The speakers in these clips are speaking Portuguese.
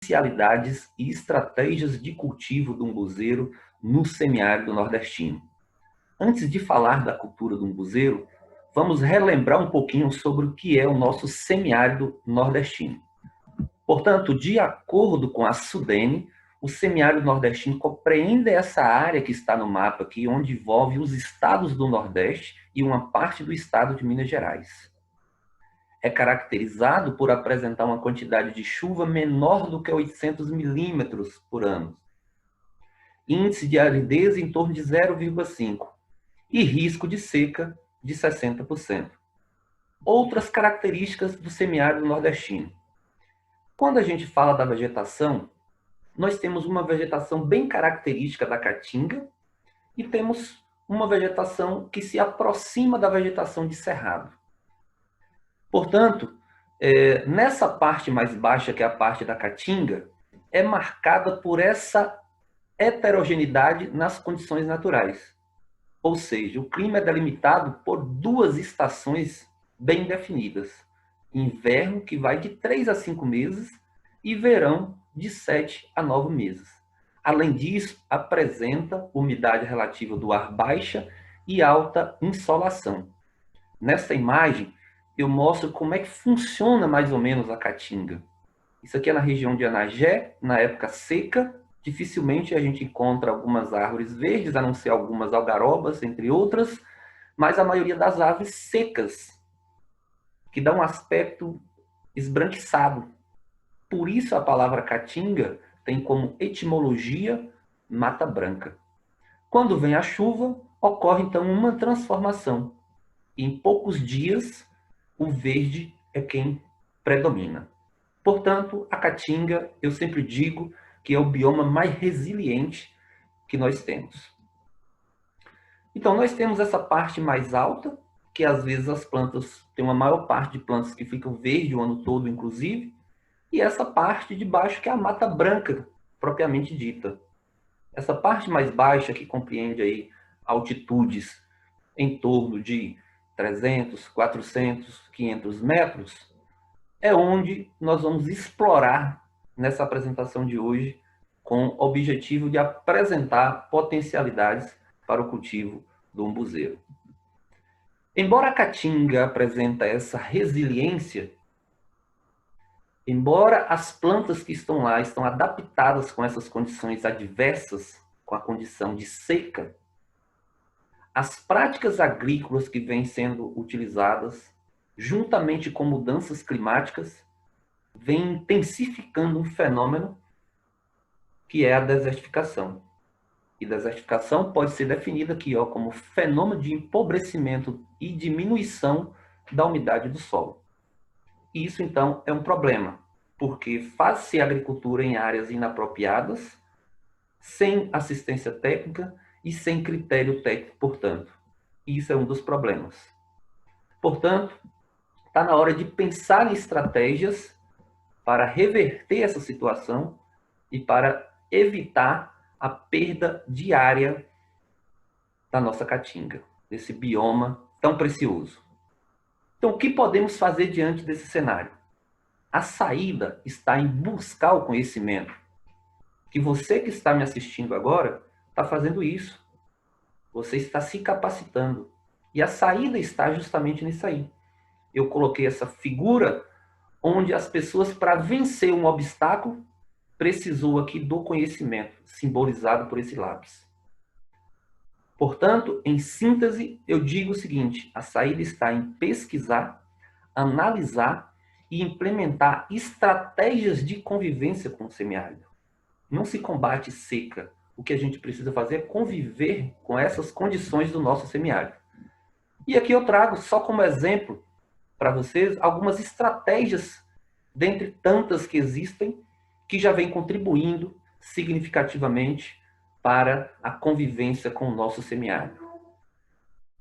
potencialidades e estratégias de cultivo do umbuzeiro no semiárido nordestino. Antes de falar da cultura do umbuzeiro, vamos relembrar um pouquinho sobre o que é o nosso semiárido nordestino. Portanto, de acordo com a SUDENE, o semiárido nordestino compreende essa área que está no mapa aqui, onde envolve os estados do Nordeste e uma parte do estado de Minas Gerais. É caracterizado por apresentar uma quantidade de chuva menor do que 800 milímetros por ano, índice de aridez em torno de 0,5 e risco de seca de 60%. Outras características do semiárido nordestino. Quando a gente fala da vegetação, nós temos uma vegetação bem característica da caatinga e temos uma vegetação que se aproxima da vegetação de cerrado. Portanto, nessa parte mais baixa, que é a parte da caatinga, é marcada por essa heterogeneidade nas condições naturais. Ou seja, o clima é delimitado por duas estações bem definidas. Inverno, que vai de 3 a 5 meses, e verão, de 7 a 9 meses. Além disso, apresenta umidade relativa do ar baixa e alta insolação. Nessa imagem, eu mostro como é que funciona mais ou menos a caatinga. Isso aqui é na região de Anagé, na época seca. Dificilmente a gente encontra algumas árvores verdes, a não ser algumas algarobas, entre outras, mas a maioria das árvores secas, que dão um aspecto esbranquiçado. Por isso a palavra caatinga tem como etimologia mata branca. Quando vem a chuva, ocorre então uma transformação. Em poucos dias, o verde é quem predomina. Portanto, a caatinga, eu sempre digo que é o bioma mais resiliente que nós temos. Então, nós temos essa parte mais alta, que às vezes as plantas, tem uma maior parte de plantas que ficam verde o ano todo, inclusive, e essa parte de baixo, que é a mata branca, propriamente dita. Essa parte mais baixa, que compreende aí altitudes em torno de 300, 400, 500 metros, é onde nós vamos explorar nessa apresentação de hoje, com o objetivo de apresentar potencialidades para o cultivo do umbuzeiro. Embora a caatinga apresente essa resiliência, embora as plantas que estão lá estão adaptadas com essas condições adversas, com a condição de seca, as práticas agrícolas que vêm sendo utilizadas, juntamente com mudanças climáticas, vêm intensificando um fenômeno que é a desertificação. E desertificação pode ser definida aqui como fenômeno de empobrecimento e diminuição da umidade do solo. E isso, então, é um problema, porque faz-se agricultura em áreas inapropriadas, sem assistência técnica e sem critério técnico, portanto. E isso é um dos problemas. Portanto, está na hora de pensar em estratégias para reverter essa situação e para evitar a perda diária da nossa caatinga, desse bioma tão precioso. Então, o que podemos fazer diante desse cenário? A saída está em buscar o conhecimento. Que você que está me assistindo agora está fazendo isso. Você está se capacitando. E a saída está justamente nisso aí. Eu coloquei essa figura onde as pessoas, para vencer um obstáculo, precisou aqui do conhecimento, simbolizado por esse lápis. Portanto, em síntese, eu digo o seguinte: a saída está em pesquisar, analisar e implementar estratégias de convivência com o semiárido. Não se combate seca. O que a gente precisa fazer é conviver com essas condições do nosso semiárido. E aqui eu trago, só como exemplo para vocês, algumas estratégias, dentre tantas que existem, que já vem contribuindo significativamente para a convivência com o nosso semiárido.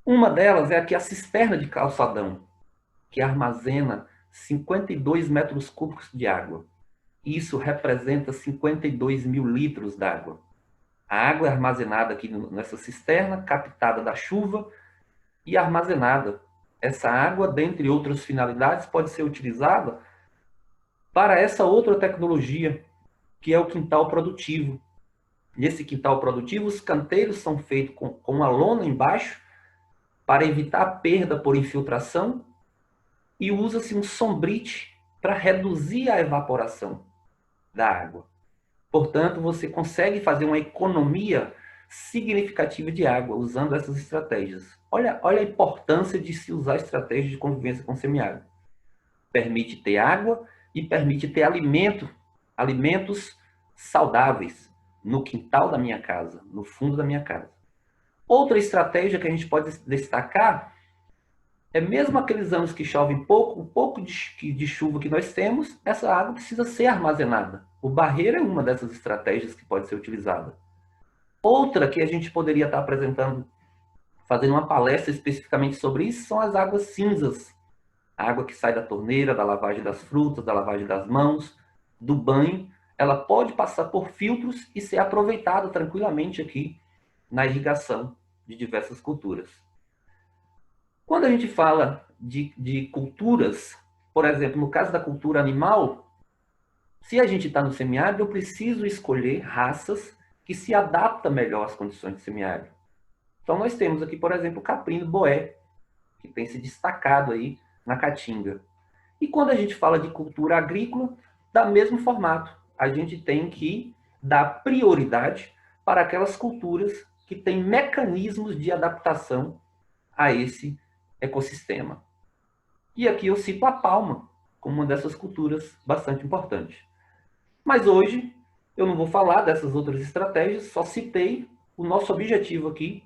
Uma delas é aqui a cisterna de calçadão, que armazena 52 metros cúbicos de água. Isso representa 52 mil litros d'água. A água é armazenada aqui nessa cisterna, captada da chuva e armazenada. Essa água, dentre outras finalidades, pode ser utilizada para essa outra tecnologia, que é o quintal produtivo. Nesse quintal produtivo, os canteiros são feitos com uma lona embaixo para evitar a perda por infiltração e usa-se um sombrite para reduzir a evaporação da água. Portanto, você consegue fazer uma economia significativa de água usando essas estratégias. Olha a importância de se usar estratégias de convivência com semiárido. Permite ter água e permite ter alimentos saudáveis no quintal da minha casa, no fundo da minha casa. Outra estratégia que a gente pode destacar é mesmo aqueles anos que chovem pouco, o pouco de chuva que nós temos, essa água precisa ser armazenada. O barreiro é uma dessas estratégias que pode ser utilizada. Outra que a gente poderia estar apresentando, fazendo uma palestra especificamente sobre isso, são as águas cinzas. A água que sai da torneira, da lavagem das frutas, da lavagem das mãos, do banho, ela pode passar por filtros e ser aproveitada tranquilamente aqui na irrigação de diversas culturas. Quando a gente fala de culturas, por exemplo, no caso da cultura animal, se a gente está no semiárido, eu preciso escolher raças que se adaptam melhor às condições de semiárido. Então nós temos aqui, por exemplo, o caprino boé, que tem se destacado aí na Caatinga. E quando a gente fala de cultura agrícola, da mesmo formato, a gente tem que dar prioridade para aquelas culturas que têm mecanismos de adaptação a esse ecossistema. E aqui eu cito a palma como uma dessas culturas bastante importante. Mas hoje eu não vou falar dessas outras estratégias, só citei. O nosso objetivo aqui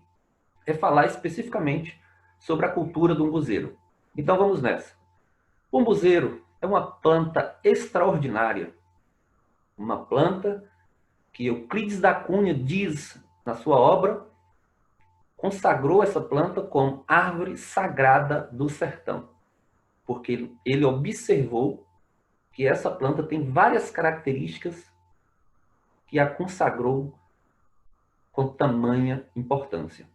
é falar especificamente sobre a cultura do umbuzeiro. Então vamos nessa. O umbuzeiro é uma planta extraordinária, uma planta que Euclides da Cunha diz na sua obra, consagrou essa planta como árvore sagrada do sertão, porque ele observou que essa planta tem várias características que a consagrou com tamanha importância.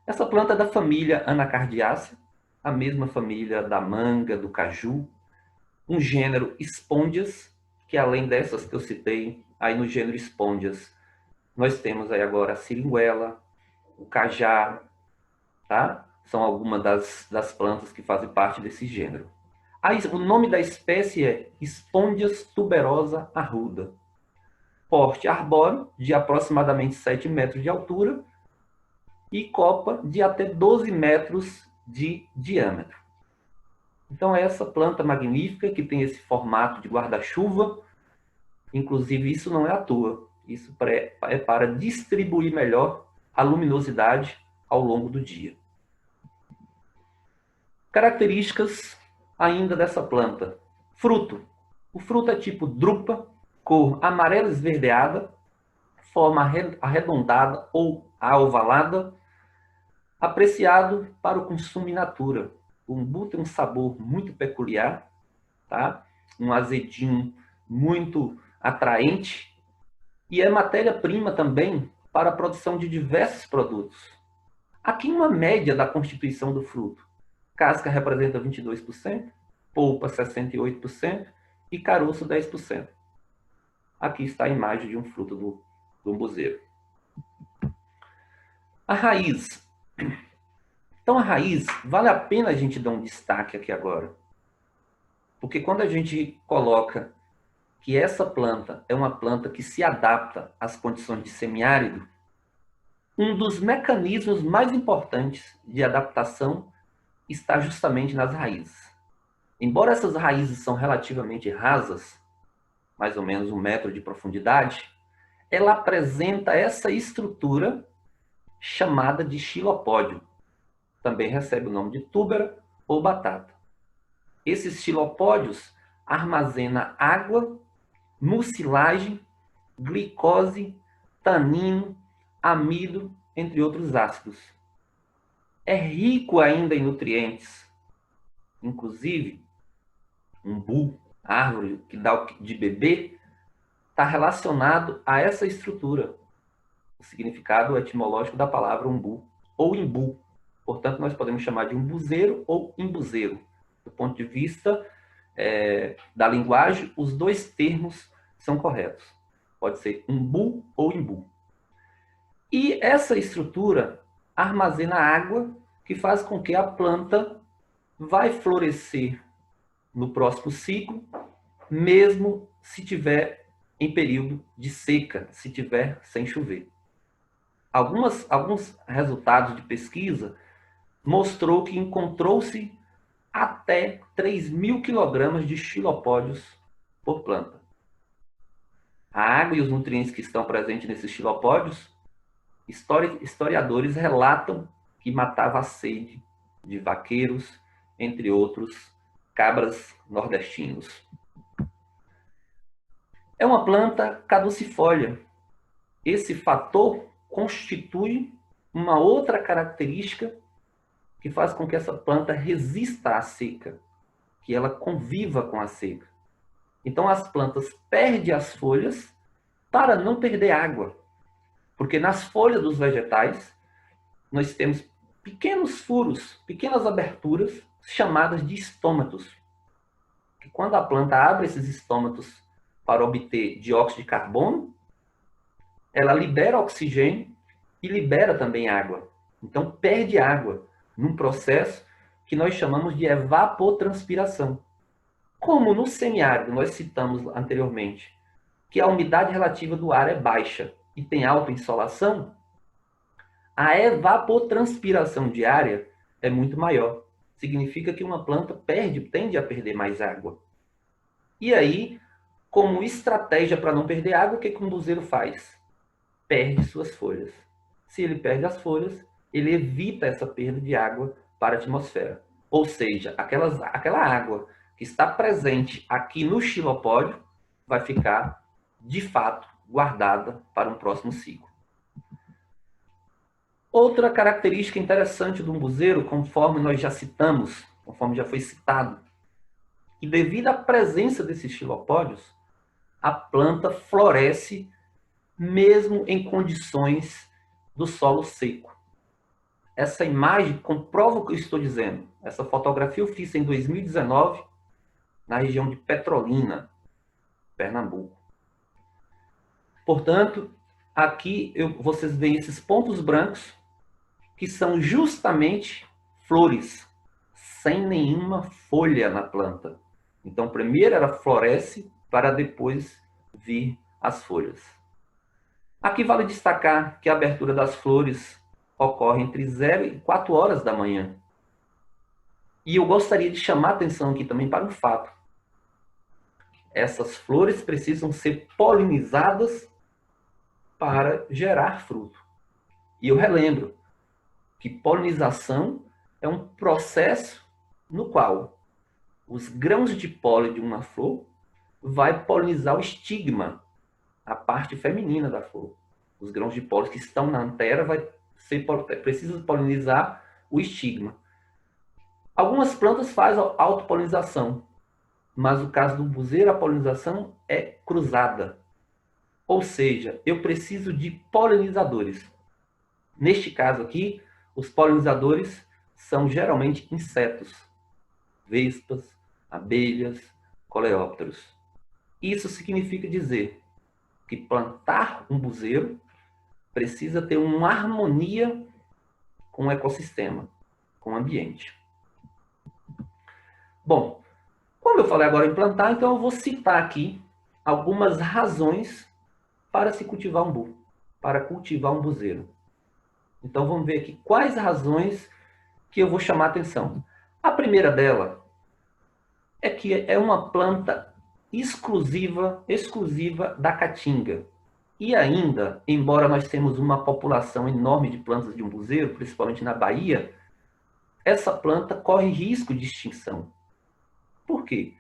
Essa planta é da família Anacardiácea, a mesma família da manga, do caju, um gênero Spondias, que além dessas que eu citei, aí no gênero Spondias, nós temos aí agora a siriguela, o cajá, tá? São algumas das plantas que fazem parte desse gênero. Aí, o nome da espécie é Spondias tuberosa arruda. Porte arbóreo de aproximadamente 7 metros de altura e copa de até 12 metros de diâmetro. Então, é essa planta magnífica que tem esse formato de guarda-chuva. Inclusive, isso não é à toa. Isso é para distribuir melhor a luminosidade ao longo do dia. Características ainda dessa planta. Fruto. O fruto é tipo drupa, cor amarela esverdeada, forma arredondada ou ovalada, apreciado para o consumo in natura. O umbu tem um sabor muito peculiar, tá? Um azedinho muito atraente e é matéria-prima também para a produção de diversos produtos. Aqui uma média da constituição do fruto. Casca representa 22%, polpa 68% e caroço 10%. Aqui está a imagem de um fruto do umbuzeiro. A raiz. Então a raiz, vale a pena a gente dar um destaque aqui agora. Porque quando a gente coloca que essa planta é uma planta que se adapta às condições de semiárido, um dos mecanismos mais importantes de adaptação está justamente nas raízes. Embora essas raízes são relativamente rasas, mais ou menos 1 metro de profundidade, ela apresenta essa estrutura chamada de xilopódio. Também recebe o nome de túbera ou batata. Esses xilopódios armazenam água, mucilagem, glicose, tanino, amido, entre outros ácidos. É rico ainda em nutrientes. Inclusive, umbu, árvore que dá de beber, está relacionado a essa estrutura. O significado etimológico da palavra umbu ou imbu. Portanto, nós podemos chamar de umbuzeiro ou imbuzeiro. Do ponto de vista da linguagem, os dois termos são corretos. Pode ser umbu ou imbu. E essa estrutura armazena água que faz com que a planta vai florescer no próximo ciclo, mesmo se tiver em período de seca, se tiver sem chover. Alguns resultados de pesquisa mostrou que encontrou-se até 3.000 quilogramas de xilopódios por planta. A água e os nutrientes que estão presentes nesses xilopódios, historiadores relatam que matava a sede de vaqueiros, entre outros, cabras nordestinos. É uma planta caducifólia. Esse fator constitui uma outra característica que faz com que essa planta resista à seca, que ela conviva com a seca. Então as plantas perdem as folhas para não perder água. Porque nas folhas dos vegetais nós temos pequenos furos, pequenas aberturas chamadas de estômatos. Que quando a planta abre esses estômatos para obter dióxido de carbono, ela libera oxigênio e libera também água. Então perde água num processo que nós chamamos de evapotranspiração. Como no semiárido nós citamos anteriormente que a umidade relativa do ar é baixa e tem alta insolação, a evapotranspiração diária é muito maior. Significa que uma planta tende a perder mais água. E aí, como estratégia para não perder água, o que um buzeiro faz? Perde suas folhas. Se ele perde as folhas, ele evita essa perda de água para a atmosfera. Ou seja, aquela água que está presente aqui no xilopódio vai ficar, de fato, guardada para um próximo ciclo. Outra característica interessante do umbuzeiro, conforme nós já citamos, conforme já foi citado, que devido à presença desses xilopódios, a planta floresce mesmo em condições do solo seco. Essa imagem comprova o que eu estou dizendo. Essa fotografia eu fiz em 2019, na região de Petrolina, Pernambuco. Portanto, aqui vocês veem esses pontos brancos, que são justamente flores, sem nenhuma folha na planta. Então, primeiro ela floresce, para depois vir as folhas. Aqui vale destacar que a abertura das flores ocorre entre 0 e 4 horas da manhã. E eu gostaria de chamar a atenção aqui também para um fato. Essas flores precisam ser polinizadas para gerar fruto. E eu relembro que polinização é um processo no qual os grãos de pólen de uma flor vai polinizar o estigma, a parte feminina da flor. Os grãos de pólen que estão na antera precisam polinizar o estigma. Algumas plantas fazem autopolinização, mas no caso do umbuzeiro, a polinização é cruzada. Ou seja, eu preciso de polinizadores. Neste caso aqui, os polinizadores são geralmente insetos, vespas, abelhas, coleópteros. Isso significa dizer que plantar um umbuzeiro precisa ter uma harmonia com o ecossistema, com o ambiente. Bom, como eu falei agora em plantar, então eu vou citar aqui algumas razões para se cultivar umbu, para cultivar um umbuzeiro. Então vamos ver aqui quais razões que eu vou chamar a atenção. A primeira dela é que é uma planta exclusiva da caatinga. E ainda, embora nós temos uma população enorme de plantas de umbuzeiro, principalmente na Bahia, essa planta corre risco de extinção. Por quê?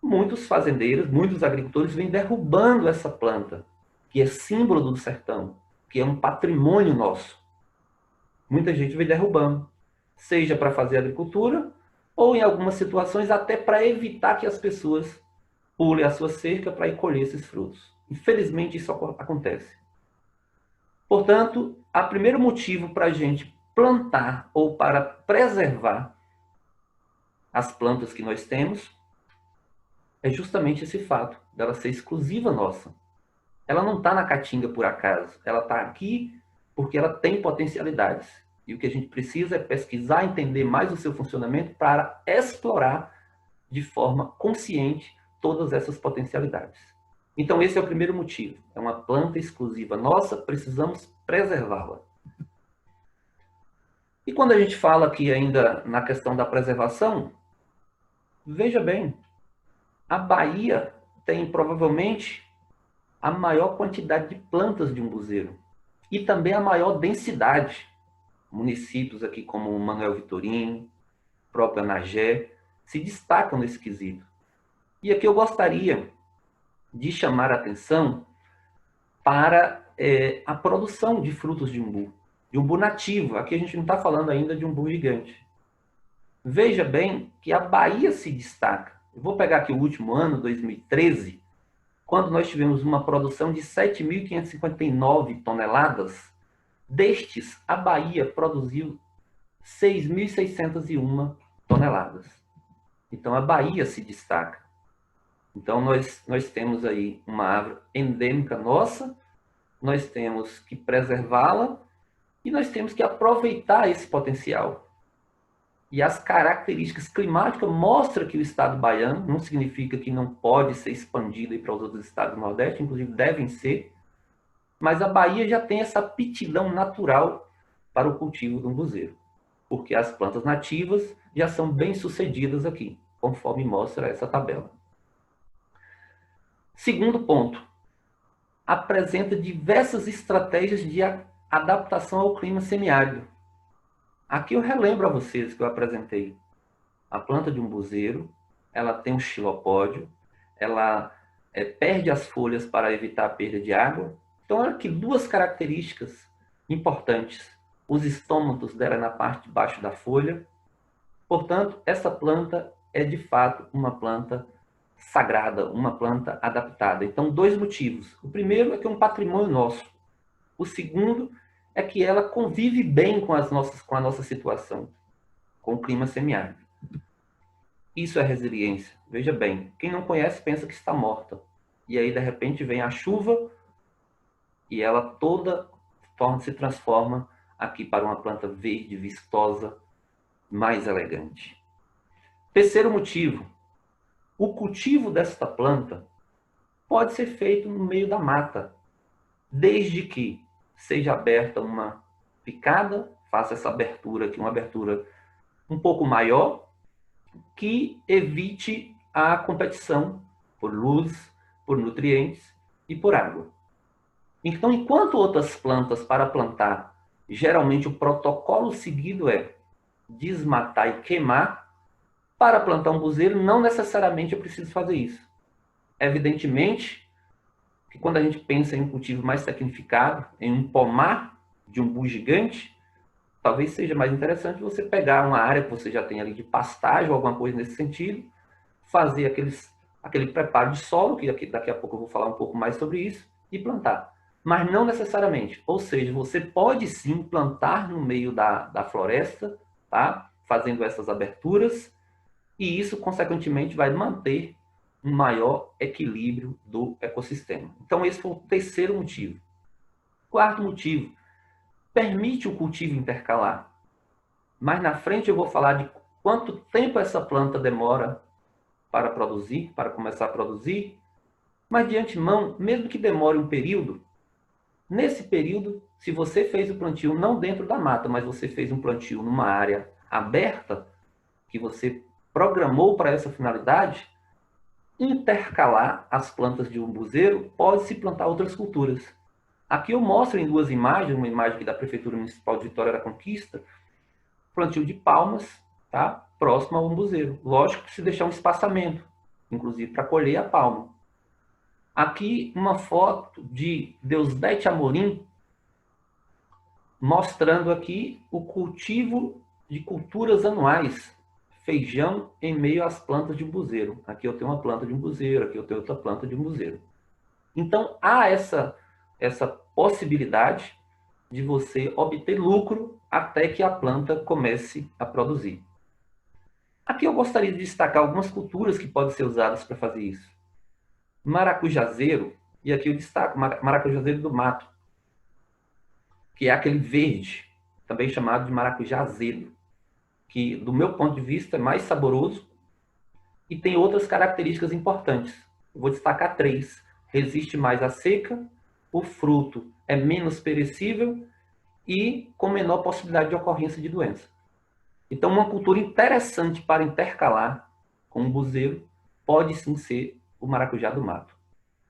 Muitos fazendeiros, muitos agricultores vêm derrubando essa planta, que é símbolo do sertão, que é um patrimônio nosso. Muita gente vem derrubando, seja para fazer agricultura, ou em algumas situações até para evitar que as pessoas pulem a sua cerca para ir colher esses frutos. Infelizmente isso acontece. Portanto, o primeiro motivo para a gente plantar ou para preservar as plantas que nós temos é justamente esse fato dela ser exclusiva nossa. ela não está na caatinga por acaso. Ela está aqui porque ela tem potencialidades. E o que a gente precisa é pesquisar, entender mais o seu funcionamento para explorar de forma consciente todas essas potencialidades. Então, esse é o primeiro motivo. É uma planta exclusiva nossa, precisamos preservá-la. E quando a gente fala aqui ainda na questão da preservação, veja bem, a Bahia tem provavelmente a maior quantidade de plantas de umbuzeiro e também a maior densidade. Municípios aqui como Manuel Vitorino, próprio Anagé, se destacam nesse quesito. E aqui eu gostaria de chamar a atenção para a produção de frutos de umbu nativo. Aqui a gente não está falando ainda de umbu gigante. Veja bem que a Bahia se destaca. Eu vou pegar aqui o último ano, 2013, quando nós tivemos uma produção de 7.559 toneladas. Destes, a Bahia produziu 6.601 toneladas. Então, a Bahia se destaca. Então, nós temos aí uma árvore endêmica nossa, nós temos que preservá-la e nós temos que aproveitar esse potencial. E as características climáticas mostram que o estado baiano não significa que não pode ser expandido para os outros estados do Nordeste, inclusive devem ser, mas a Bahia já tem essa aptidão natural para o cultivo do umbuzeiro, porque as plantas nativas já são bem sucedidas aqui, conforme mostra essa tabela. Segundo ponto, apresenta diversas estratégias de adaptação ao clima semiárido. Aqui eu relembro a vocês que eu apresentei. A planta de umbuzeiro, ela tem um xilopódio, ela perde as folhas para evitar a perda de água. Então, olha aqui duas características importantes. Os estômatos dela na parte de baixo da folha. Portanto, essa planta é de fato uma planta sagrada, uma planta adaptada. Então, dois motivos. O primeiro é que é um patrimônio nosso. O segundo é que ela convive bem com a nossa situação, com o clima semiárido. Isso é resiliência. Veja bem, quem não conhece pensa que está morta. E aí, de repente, vem a chuva e ela toda se transforma aqui para uma planta verde, vistosa, mais elegante. Terceiro motivo, o cultivo desta planta pode ser feito no meio da mata, desde que seja aberta uma picada, faça essa abertura aqui, uma abertura um pouco maior, que evite a competição por luz, por nutrientes e por água. Então, enquanto outras plantas para plantar, geralmente o protocolo seguido é desmatar e queimar, para plantar umbuzeiro não necessariamente é preciso fazer isso. Evidentemente que quando a gente pensa em um cultivo mais tecnificado, em um pomar de umbu gigante, talvez seja mais interessante você pegar uma área que você já tem ali de pastagem ou alguma coisa nesse sentido, fazer aquele preparo de solo, que daqui a pouco eu vou falar um pouco mais sobre isso, e plantar. Mas não necessariamente. Ou seja, você pode sim plantar no meio da floresta, tá? Fazendo essas aberturas, e isso, consequentemente, vai manter um maior equilíbrio do ecossistema. Então, esse foi o terceiro motivo. Quarto motivo, permite o cultivo intercalar. Mais na frente eu vou falar de quanto tempo essa planta demora para produzir, para começar a produzir, mas de antemão, mesmo que demore um período, nesse período, se você fez o plantio não dentro da mata, mas você fez um plantio numa área aberta, que você programou para essa finalidade, intercalar as plantas de umbuzeiro, pode-se plantar outras culturas. Aqui eu mostro em duas imagens, uma imagem aqui da Prefeitura Municipal de Vitória da Conquista, plantio de palmas, tá? Próximo ao umbuzeiro. Lógico que se deixar um espaçamento, inclusive para colher a palma. Aqui uma foto de Deusdete Amorim, mostrando aqui o cultivo de culturas anuais, feijão em meio às plantas de umbuzeiro. Aqui eu tenho uma planta de umbuzeiro, aqui eu tenho outra planta de umbuzeiro. Então, há essa possibilidade de você obter lucro até que a planta comece a produzir. Aqui eu gostaria de destacar algumas culturas que podem ser usadas para fazer isso. Maracujazeiro, E aqui eu destaco maracujazeiro do mato, que é aquele verde, também chamado de maracujá azedo, que, do meu ponto de vista, é mais saboroso e tem outras características importantes. Eu vou destacar três. Resiste mais à seca, o fruto é menos perecível e com menor possibilidade de ocorrência de doença. Então, uma cultura interessante para intercalar com o buzeiro pode sim ser o maracujá do mato.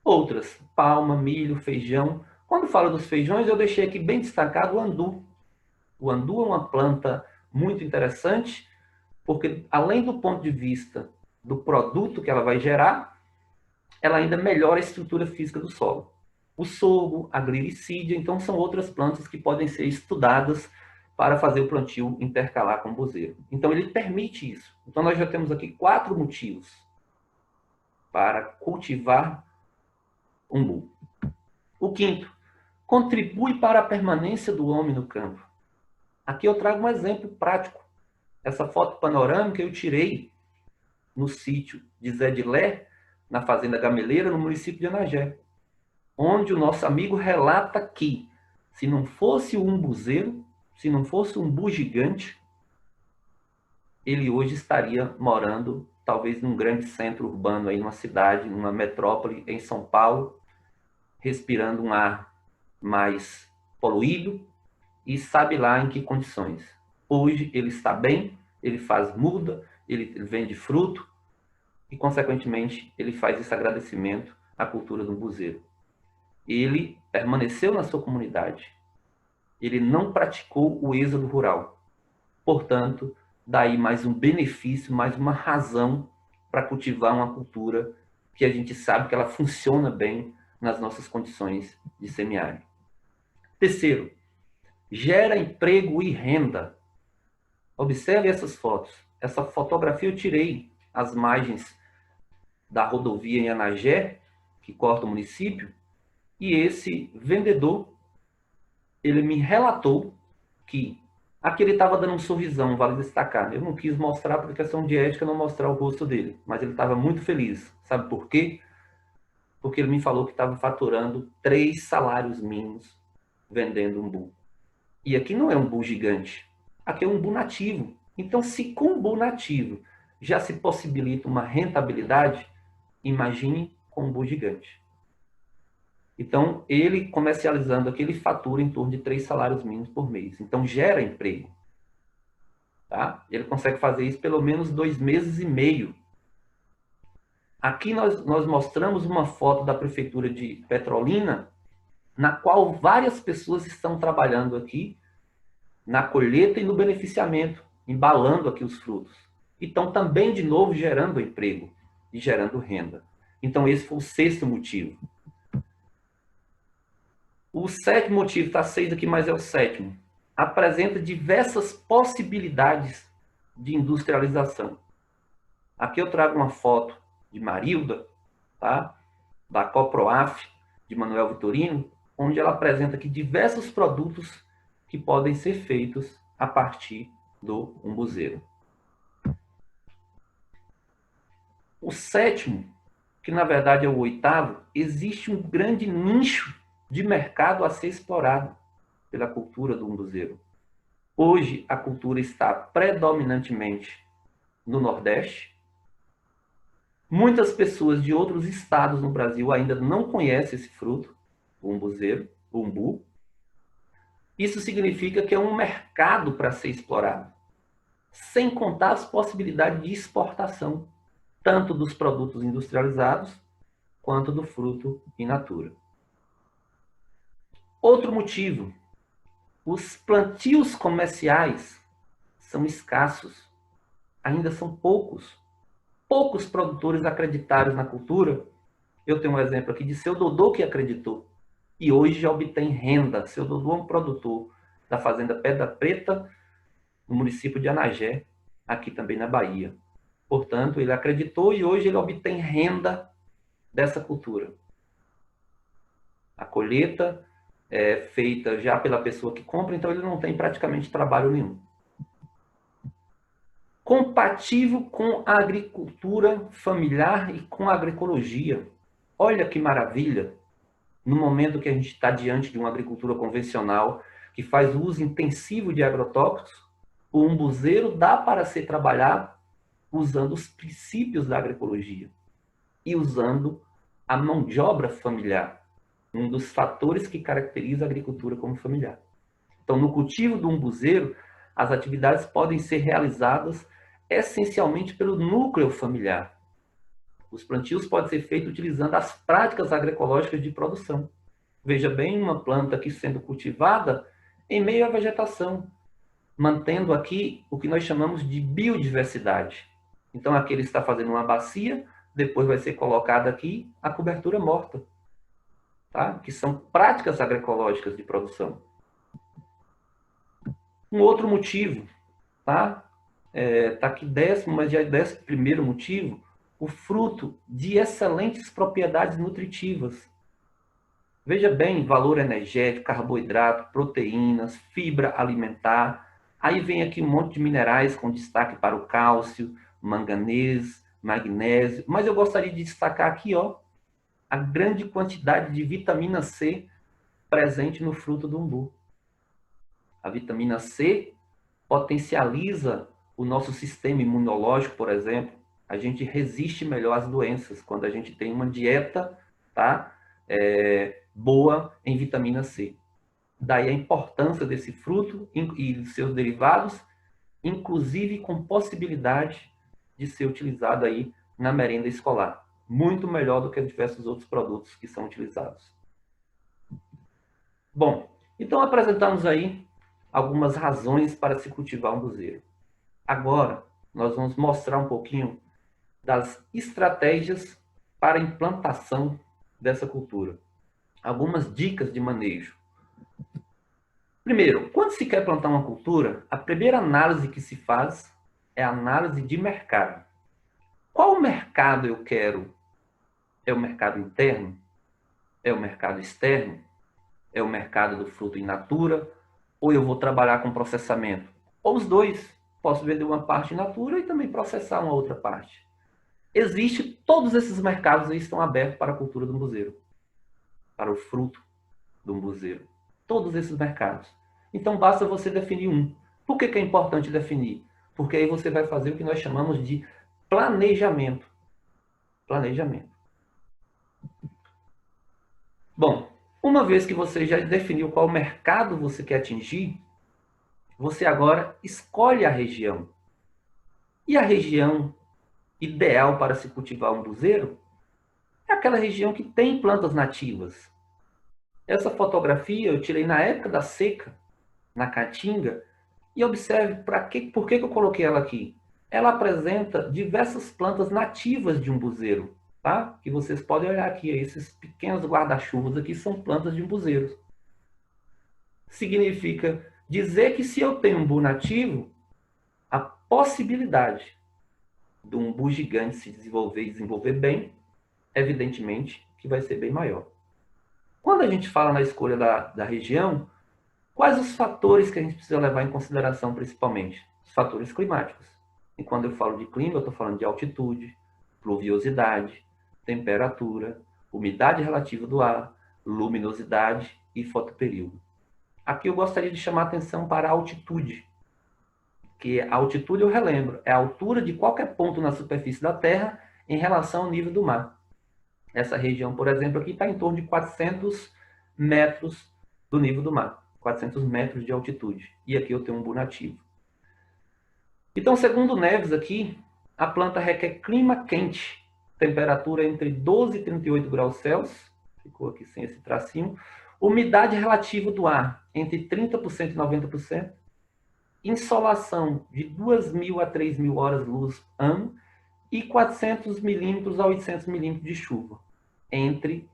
Outras, palma, milho, feijão. Quando falo dos feijões, eu deixei aqui bem destacado o andu. O andu é uma planta muito interessante, porque além do ponto de vista do produto que ela vai gerar, ela ainda melhora a estrutura física do solo. O sorgo, a gliricídia, então são outras plantas que podem ser estudadas para fazer o plantio intercalar com o buzeiro. Então ele permite isso. Então nós já temos aqui 4 motivos para cultivar umbu. O quinto, contribui para a permanência do homem no campo. Aqui eu trago um exemplo prático. Essa foto panorâmica eu tirei no sítio de Zé de Lé, na Fazenda Gameleira, no município de Anagé, onde o nosso amigo relata que, se não fosse o umbuzeiro, se não fosse um umbu gigante, ele hoje estaria morando, talvez, num grande centro urbano, aí, numa cidade, numa metrópole, em São Paulo, respirando um ar mais poluído e sabe lá em que condições. Hoje ele está bem, ele faz muda, ele vende fruto e, consequentemente, ele faz esse agradecimento à cultura do umbuzeiro. Ele permaneceu na sua comunidade, ele não praticou o êxodo rural. Portanto, daí mais um benefício, mais uma razão para cultivar uma cultura que a gente sabe que ela funciona bem nas nossas condições de semiárido. Terceiro, gera emprego e renda. Observe essas fotos. Essa fotografia eu tirei às margens da rodovia em Anagé, que corta o município, e esse vendedor, ele me relatou que aqui ele estava dando um sorrisão, vale destacar. Eu não quis mostrar, por questão de ética, não mostrar o rosto dele, mas ele estava muito feliz. Sabe por quê? Porque ele me falou que estava faturando 3 salários mínimos vendendo umbu. E aqui não é um umbu gigante, aqui é um umbu nativo. Então, se com umbu nativo já se possibilita uma rentabilidade, imagine com um umbu gigante. Então, ele comercializando aqui, ele fatura em torno de 3 salários mínimos por mês. Então, gera emprego. Tá? Ele consegue fazer isso pelo menos 2 meses e meio. Aqui nós mostramos uma foto da prefeitura de Petrolina, na qual várias pessoas estão trabalhando aqui na colheita e no beneficiamento, embalando aqui os frutos. E estão também, de novo, gerando emprego e gerando renda. Então, esse foi o 6º motivo. O 7º motivo, está 6 aqui, mas é o 7º. Apresenta diversas possibilidades de industrialização. Aqui eu trago uma foto de Marilda, tá? Da Coproaf, de Manuel Vitorino, onde ela apresenta aqui diversos produtos que podem ser feitos a partir do umbuzeiro. O 7º, que na verdade é o 8º, existe um grande nicho de mercado a ser explorado pela cultura do umbuzeiro. Hoje, a cultura está predominantemente no Nordeste. Muitas pessoas de outros estados no Brasil ainda não conhecem esse fruto, o umbuzeiro, o umbu. Isso significa que é um mercado para ser explorado, sem contar as possibilidades de exportação, tanto dos produtos industrializados, quanto do fruto in natura. Outro motivo, os plantios comerciais são escassos, ainda são poucos. Poucos produtores acreditaram na cultura. Eu tenho um exemplo aqui de seu Dodô que acreditou e hoje já obtém renda. Seu Dodô é um produtor da fazenda Pedra Preta, no município de Anagé, aqui também na Bahia. Portanto, ele acreditou e hoje ele obtém renda dessa cultura. A colheita é feita já pela pessoa que compra, então ele não tem praticamente trabalho nenhum. Compatível com a agricultura familiar e com a agroecologia. Olha que maravilha! no momento que a gente está diante de uma agricultura convencional, que faz uso intensivo de agrotóxicos, o umbuzeiro dá para ser trabalhado usando os princípios da agroecologia e usando a mão de obra familiar, um dos fatores que caracteriza a agricultura como familiar. Então, no cultivo do umbuzeiro, as atividades podem ser realizadas essencialmente pelo núcleo familiar. Os plantios podem ser feitos utilizando as práticas agroecológicas de produção. Veja bem, uma planta aqui sendo cultivada em meio à vegetação, mantendo aqui o que nós chamamos de biodiversidade. Então, aqui ele está fazendo uma bacia, depois vai ser colocada aqui a cobertura morta, tá? Que são práticas agroecológicas de produção. Um outro motivo, tá? Tá aqui 10º, mas já é 11º motivo, o fruto de excelentes propriedades nutritivas. Veja bem, valor energético, carboidrato, proteínas, fibra alimentar. Aí vem aqui um monte de minerais com destaque para o cálcio, manganês, magnésio. Mas eu gostaria de destacar aqui, ó, a grande quantidade de vitamina C presente no fruto do umbu. A vitamina C potencializa o nosso sistema imunológico, por exemplo. A gente resiste melhor às doenças quando a gente tem uma dieta, tá? Boa em vitamina C. Daí a importância desse fruto e de seus derivados, inclusive com possibilidade de ser utilizado aí na merenda escolar. Muito melhor do que diversos outros produtos que são utilizados. Bom, então apresentamos aí algumas razões para se cultivar umbuzeiro. Agora, nós vamos mostrar um pouquinho das estratégias para a implantação dessa cultura. Algumas dicas de manejo. Primeiro, quando se quer plantar uma cultura, a primeira análise que se faz é a análise de mercado. Qual mercado eu quero? É o mercado interno? É o mercado externo? É o mercado do fruto in natura? Ou eu vou trabalhar com processamento? Ou os dois. Posso vender uma parte in natura e também processar uma outra parte. Todos esses mercados aí estão abertos para a cultura do umbuzeiro, para o fruto do umbuzeiro. Todos esses mercados. Então, basta você definir um. Por que é importante definir? Porque aí você vai fazer o que nós chamamos de planejamento. Planejamento. Bom, uma vez que você já definiu qual mercado você quer atingir, você agora escolhe a região. E a região ideal para se cultivar umbuzeiro é aquela região que tem plantas nativas. Essa fotografia eu tirei na época da seca, na Caatinga, e observe por que eu coloquei ela aqui. Ela apresenta diversas plantas nativas de umbuzeiro, tá? Que vocês podem olhar aqui, esses pequenos guarda-chuvas aqui são plantas de umbuzeiros. Significa dizer que se eu tenho umbu nativo, a possibilidade do umbu gigante se desenvolver e desenvolver bem, evidentemente que vai ser bem maior. Quando a gente fala na escolha da região, quais os fatores que a gente precisa levar em consideração principalmente? Os fatores climáticos. E quando eu falo de clima, eu estou falando de altitude, pluviosidade, temperatura, umidade relativa do ar, luminosidade e fotoperíodo. Aqui eu gostaria de chamar a atenção para a altitude, que a altitude, eu relembro, é a altura de qualquer ponto na superfície da Terra em relação ao nível do mar. Essa região, por exemplo, aqui está em torno de 400 metros do nível do mar. 400 metros de altitude. E aqui eu tenho um umbu nativo. Então, segundo Neves aqui, a planta requer clima quente, temperatura entre 12 e 38 graus Celsius, ficou aqui sem esse tracinho, umidade relativa do ar entre 30% e 90%, insolação de 2.000 a 3.000 horas-luz ano e 400 milímetros a 800 milímetros de chuva, entre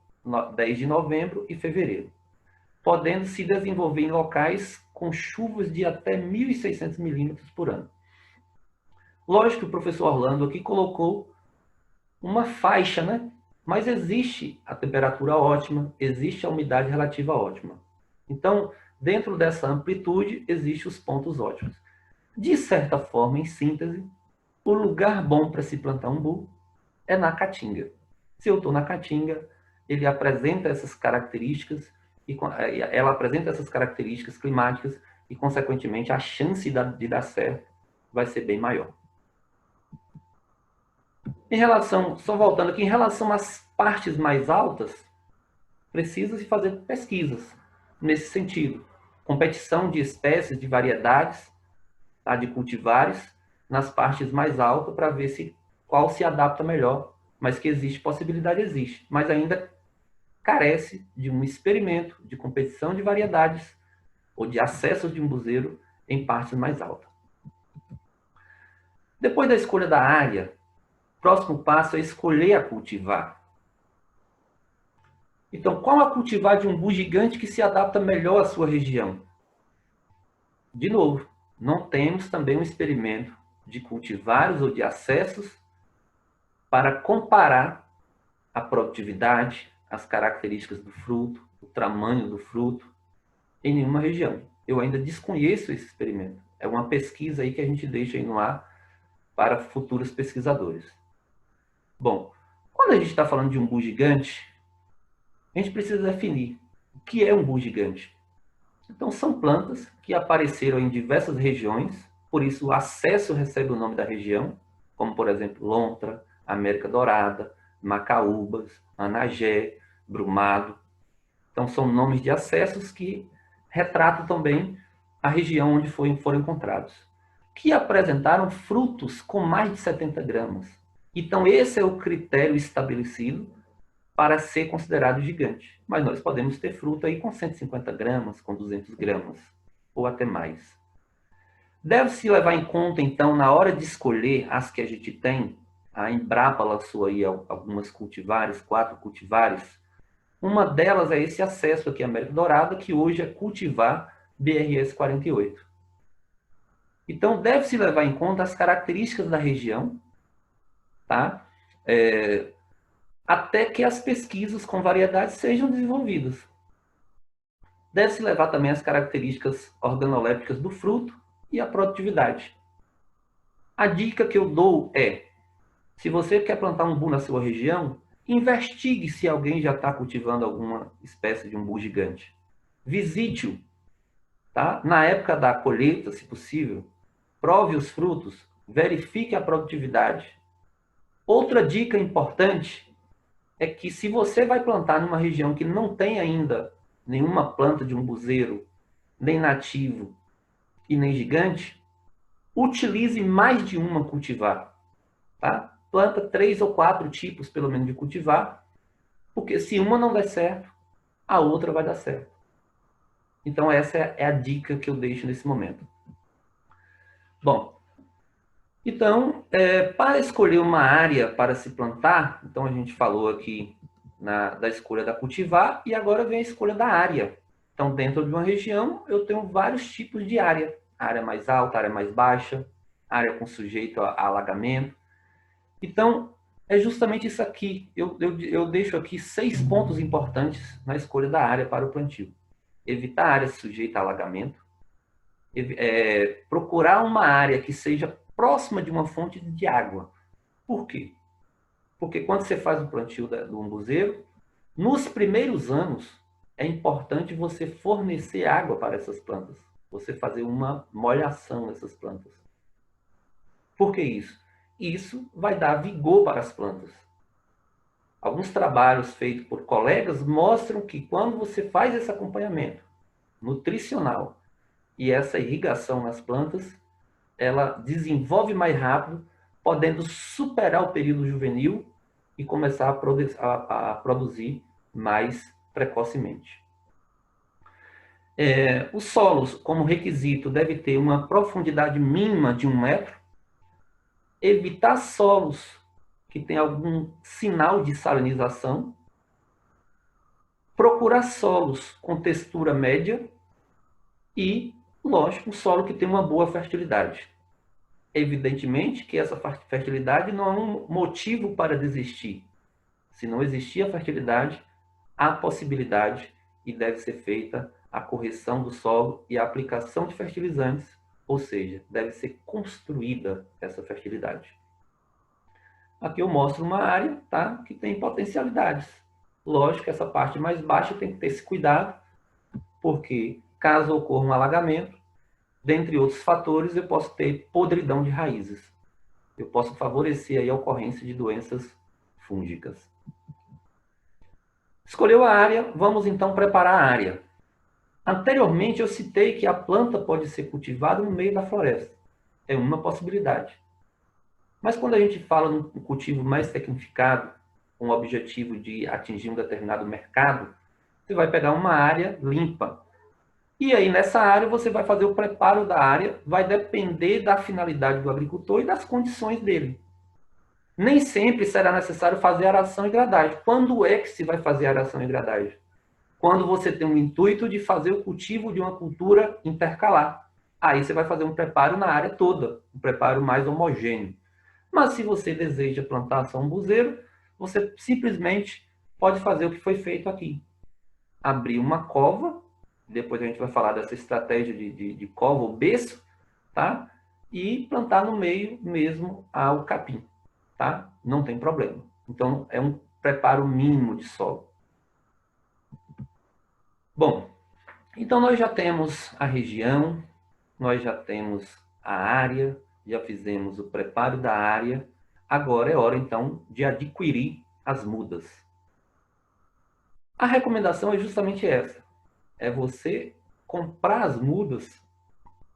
10 de novembro e fevereiro, podendo se desenvolver em locais com chuvas de até 1.600 milímetros por ano. Lógico que o professor Orlando aqui colocou uma faixa, né? Mas existe a temperatura ótima, existe a umidade relativa ótima. Então, dentro dessa amplitude, existem os pontos ótimos. De certa forma, em síntese, o lugar bom para se plantar umbu é na Caatinga. Se eu estou na Caatinga, ele apresenta essas características, ela apresenta essas características climáticas e, consequentemente, a chance de dar certo vai ser bem maior. Em relação, só voltando aqui, em relação às partes mais altas, precisa-se fazer pesquisas nesse sentido. Competição de espécies, de variedades, tá, de cultivares, nas partes mais altas, para ver qual se adapta melhor. Mas que existe possibilidade, existe. Mas ainda carece de um experimento de competição de variedades ou de acesso de umbuzeiro em partes mais altas. Depois da escolha da área, o próximo passo é escolher a cultivar. Então, qual a cultivar de umbu gigante que se adapta melhor à sua região? De novo, não temos também um experimento de cultivares ou de acessos para comparar a produtividade, as características do fruto, o tamanho do fruto, em nenhuma região. Eu ainda desconheço esse experimento. É uma pesquisa aí que a gente deixa aí no ar para futuros pesquisadores. Bom, quando a gente está falando de umbu gigante, a gente precisa definir o que é umbu gigante. Então, são plantas que apareceram em diversas regiões, por isso o acesso recebe o nome da região, como, por exemplo, lontra, América Dourada, macaúbas, anagé, brumado. Então, são nomes de acessos que retratam também a região onde foram encontrados, que apresentaram frutos com mais de 70 gramas. Então, esse é o critério estabelecido para ser considerado gigante. Mas nós podemos ter fruta aí com 150 gramas, com 200 gramas, ou até mais. Deve-se levar em conta, então, na hora de escolher as que a gente tem, a Embrapa lançou aí algumas cultivares, 4 cultivares. Uma delas é esse acesso aqui à América Dourada, que hoje é cultivar BRS 48. Então, deve-se levar em conta as características da região, tá? Até que as pesquisas com variedades sejam desenvolvidas. Deve-se levar também as características organolépticas do fruto e a produtividade. A dica que eu dou é, se você quer plantar umbu na sua região, investigue se alguém já está cultivando alguma espécie de umbu gigante. Visite-o, tá? Na época da colheita, se possível, prove os frutos, verifique a produtividade. Outra dica importante é que se você vai plantar numa região que não tem ainda nenhuma planta de umbuzeiro, nem nativo e nem gigante, utilize mais de uma cultivar. Tá? Planta 3 ou 4 tipos, pelo menos, de cultivar, porque se uma não der certo, a outra vai dar certo. Então, essa é a dica que eu deixo nesse momento. Bom, então, para escolher uma área para se plantar, então a gente falou aqui da escolha da cultivar, e agora vem a escolha da área. Então, dentro de uma região, eu tenho vários tipos de área. Área mais alta, área mais baixa, área com sujeito a alagamento. Então, é justamente isso aqui. Eu deixo aqui 6 pontos importantes na escolha da área para o plantio. Evitar áreas sujeitas a alagamento. Procurar uma área que seja próxima de uma fonte de água. Por quê? Porque quando você faz o plantio do umbuzeiro, nos primeiros anos, é importante você fornecer água para essas plantas. Você fazer uma molhação nessas plantas. Por que isso? Isso vai dar vigor para as plantas. Alguns trabalhos feitos por colegas mostram que quando você faz esse acompanhamento nutricional e essa irrigação nas plantas, ela desenvolve mais rápido, podendo superar o período juvenil e começar a produzir mais precocemente. Os solos, como requisito, deve ter uma profundidade mínima de 1 metro, evitar solos que tem algum sinal de salinização, procurar solos com textura média e, lógico, um solo que tem uma boa fertilidade. Evidentemente que essa fertilidade não é um motivo para desistir. Se não existir a fertilidade, há possibilidade e deve ser feita a correção do solo e a aplicação de fertilizantes, ou seja, deve ser construída essa fertilidade. Aqui eu mostro uma área, tá, que tem potencialidades. Lógico que essa parte mais baixa tem que ter esse cuidado, porque caso ocorra um alagamento, dentre outros fatores, eu posso ter podridão de raízes. Eu posso favorecer aí a ocorrência de doenças fúngicas. Escolheu a área, vamos então preparar a área. Anteriormente eu citei que a planta pode ser cultivada no meio da floresta. É uma possibilidade. Mas quando a gente fala num cultivo mais tecnificado, com o objetivo de atingir um determinado mercado, você vai pegar uma área limpa. E aí nessa área você vai fazer o preparo da área, vai depender da finalidade do agricultor e das condições dele. Nem sempre será necessário fazer aração e gradagem. Quando é que se vai fazer aração e gradagem? Quando você tem o intuito de fazer o cultivo de uma cultura intercalar. Aí você vai fazer um preparo na área toda, um preparo mais homogêneo. Mas se você deseja plantar só um buzeiro, você simplesmente pode fazer o que foi feito aqui. Abrir uma cova, depois a gente vai falar dessa estratégia de cova ou berço, tá? E plantar no meio mesmo o capim, tá? Não tem problema. Então, é um preparo mínimo de solo. Bom, então nós já temos a região, nós já temos a área, já fizemos o preparo da área. Agora é hora, então, de adquirir as mudas. A recomendação é justamente essa. É você comprar as mudas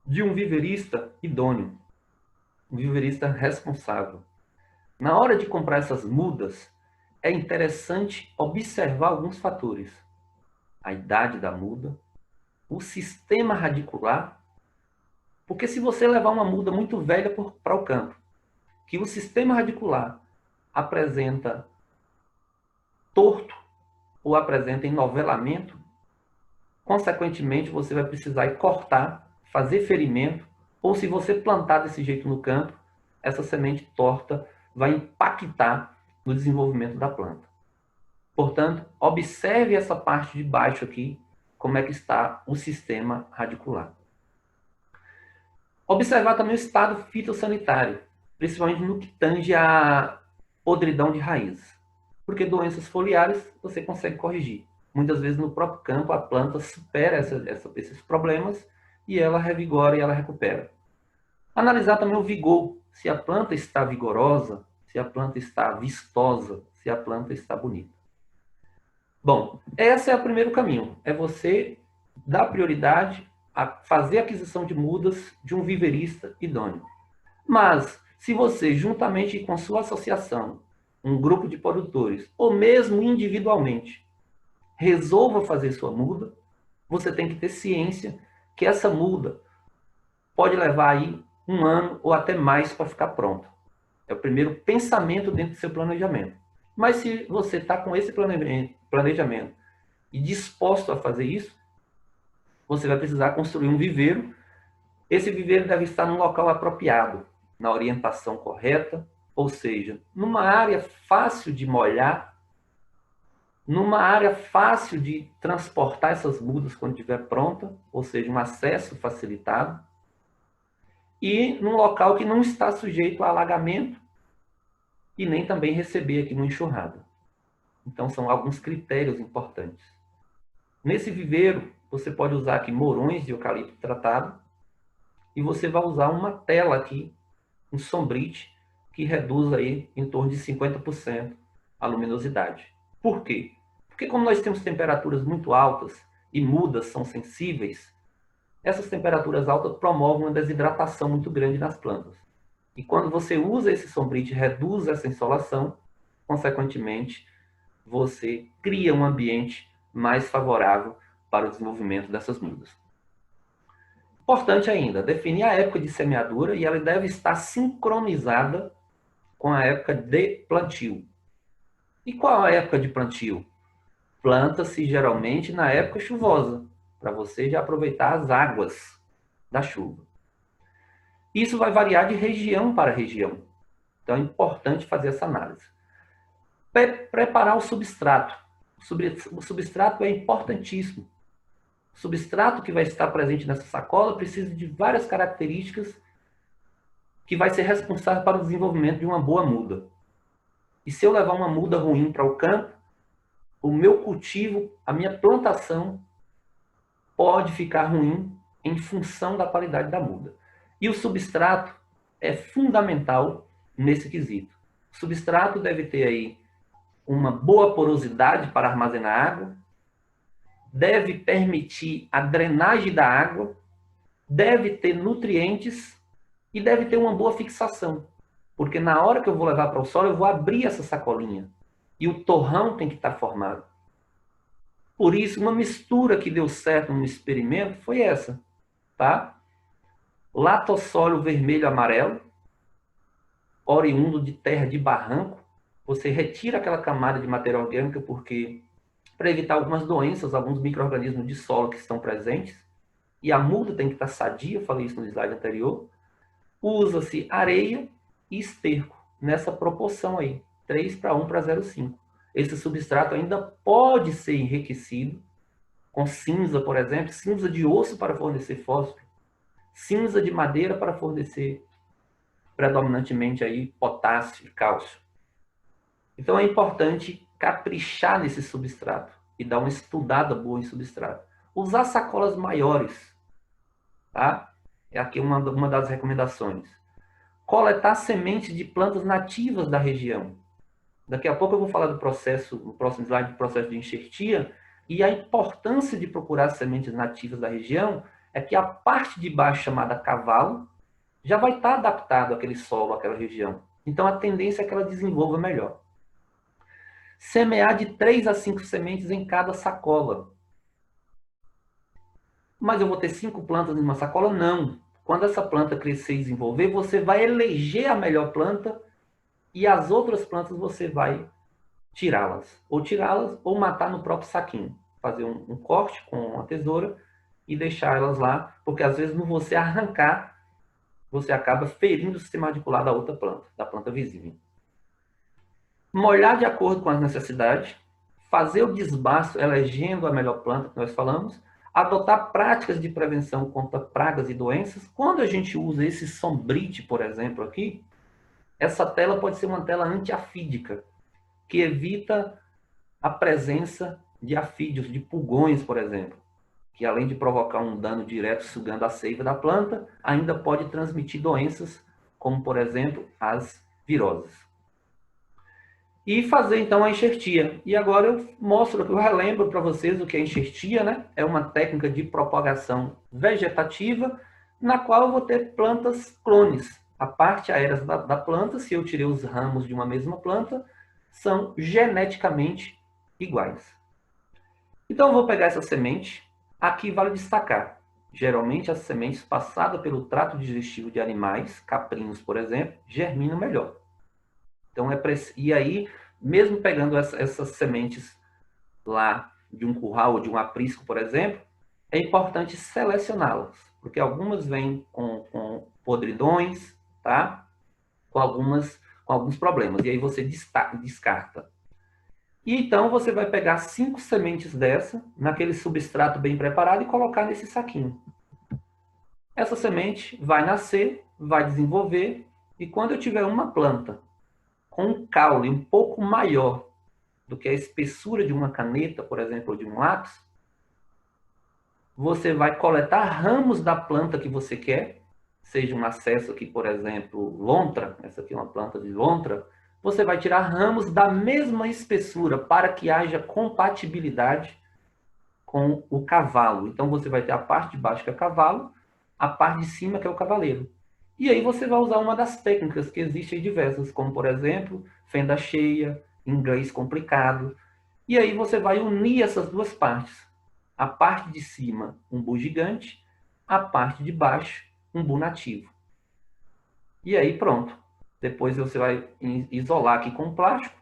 de um viverista idôneo, um viverista responsável. Na hora de comprar essas mudas, é interessante observar alguns fatores. A idade da muda, o sistema radicular, porque se você levar uma muda muito velha para o campo, que o sistema radicular apresenta torto ou apresenta enovelamento, consequentemente você vai precisar ir cortar, fazer ferimento, ou se você plantar desse jeito no campo, essa semente torta vai impactar no desenvolvimento da planta. Portanto, observe essa parte de baixo aqui, como é que está o sistema radicular. Observar também o estado fitossanitário, principalmente no que tange a podridão de raízes. Porque doenças foliares você consegue corrigir. Muitas vezes no próprio campo a planta supera esses problemas e ela revigora e ela recupera. Analisar também o vigor, se a planta está vigorosa, se a planta está vistosa, se a planta está bonita. Bom, esse é o primeiro caminho, é você dar prioridade a fazer a aquisição de mudas de um viverista idôneo. Mas, se você, juntamente com sua associação, um grupo de produtores, ou mesmo individualmente, resolva fazer sua muda, você tem que ter ciência que essa muda pode levar aí 1 ano ou até mais para ficar pronta. É o primeiro pensamento dentro do seu planejamento. Mas se você está com esse planejamento e disposto a fazer isso, você vai precisar construir um viveiro. Esse viveiro deve estar num local apropriado, na orientação correta, ou seja, numa área fácil de molhar, numa área fácil de transportar essas mudas quando estiver pronta, ou seja, um acesso facilitado, e num local que não está sujeito a alagamento e nem também receber aqui uma enxurrada. Então, são alguns critérios importantes. Nesse viveiro, você pode usar aqui morões de eucalipto tratado e você vai usar uma tela aqui, um sombrite, que reduz aí em torno de 50% a luminosidade. Por quê? Porque como nós temos temperaturas muito altas e mudas são sensíveis, essas temperaturas altas promovem uma desidratação muito grande nas plantas. E quando você usa esse sombrite e reduz essa insolação, consequentemente, você cria um ambiente mais favorável para o desenvolvimento dessas mudas. Importante ainda, definir a época de semeadura e ela deve estar sincronizada com a época de plantio. E qual a época de plantio? Planta-se geralmente na época chuvosa, para você já aproveitar as águas da chuva. Isso vai variar de região para região. Então é importante fazer essa análise. Preparar o substrato. O substrato é importantíssimo. O substrato que vai estar presente nessa sacola precisa de várias características que vai ser responsável para o desenvolvimento de uma boa muda. E se eu levar uma muda ruim para o campo, o meu cultivo, a minha plantação pode ficar ruim em função da qualidade da muda. E o substrato é fundamental nesse quesito. O substrato deve ter aí uma boa porosidade para armazenar água, deve permitir a drenagem da água, deve ter nutrientes e deve ter uma boa fixação. Porque na hora que eu vou levar para o solo, eu vou abrir essa sacolinha. E o torrão tem que estar formado. Por isso, uma mistura que deu certo no experimento foi essa, tá? Latossólio vermelho-amarelo, oriundo de terra de barranco. Você retira aquela camada de matéria orgânica porque para evitar algumas doenças, alguns micro-organismos de solo que estão presentes. E a muda tem que estar sadia, eu falei isso no slide anterior. Usa-se areia e esterco, nessa proporção aí, 3:1:0,5. Esse substrato ainda pode ser enriquecido com cinza, por exemplo, cinza de osso para fornecer fósforo, cinza de madeira para fornecer predominantemente aí potássio e cálcio. Então é importante caprichar nesse substrato e dar uma estudada boa em substrato. Usar sacolas maiores, tá? É aqui uma das recomendações. Coletar sementes de plantas nativas da região. Daqui a pouco eu vou falar do processo, no próximo slide, do processo de enxertia, e a importância de procurar sementes nativas da região é que a parte de baixo, chamada cavalo, já vai estar adaptado àquele solo, àquela região. Então a tendência é que ela desenvolva melhor. Semear de 3 a 5 sementes em cada sacola. Mas eu vou ter 5 plantas em uma sacola? Não. Quando essa planta crescer e desenvolver, você vai eleger a melhor planta e as outras plantas você vai tirá-las. Ou matar no próprio saquinho. Fazer um corte com uma tesoura e deixar elas lá, porque às vezes no você arrancar, você acaba ferindo o sistema radicular da outra planta, da planta vizinha. Molhar de acordo com as necessidades, fazer o desbasto elegendo a melhor planta que nós falamos, adotar práticas de prevenção contra pragas e doenças. Quando a gente usa esse sombrite, por exemplo, aqui, essa tela pode ser uma tela antiafídica, que evita a presença de afídeos, de pulgões, por exemplo, que além de provocar um dano direto sugando a seiva da planta, ainda pode transmitir doenças, como, por exemplo, as viroses. E fazer, então, a enxertia. E agora eu relembro para vocês o que é enxertia, né? É uma técnica de propagação vegetativa, na qual eu vou ter plantas clones. A parte aérea da planta, se eu tirei os ramos de uma mesma planta, são geneticamente iguais. Então, eu vou pegar essa semente. Aqui vale destacar, geralmente as sementes passadas pelo trato digestivo de animais, caprinos, por exemplo, germinam melhor. Então, e aí, mesmo pegando essas sementes lá de um curral ou de um aprisco, por exemplo, é importante selecioná-las, porque algumas vêm com podridões, tá? Com alguns problemas, e aí você descarta. E então você vai pegar 5 sementes dessa, naquele substrato bem preparado, e colocar nesse saquinho. Essa semente vai nascer, vai desenvolver, e quando eu tiver uma planta com um caule um pouco maior do que a espessura de uma caneta, por exemplo, ou de um lápis, você vai coletar ramos da planta que você quer, seja um acesso aqui, por exemplo, lontra, essa aqui é uma planta de lontra, você vai tirar ramos da mesma espessura para que haja compatibilidade com o cavalo. Então você vai ter a parte de baixo que é o cavalo, a parte de cima que é o cavaleiro. E aí você vai usar uma das técnicas que existem diversas, como por exemplo, fenda cheia, inglês complicado. E aí você vai unir essas duas partes. A parte de cima, um umbu gigante, a parte de baixo, um umbu nativo. E aí pronto. Depois você vai isolar aqui com plástico,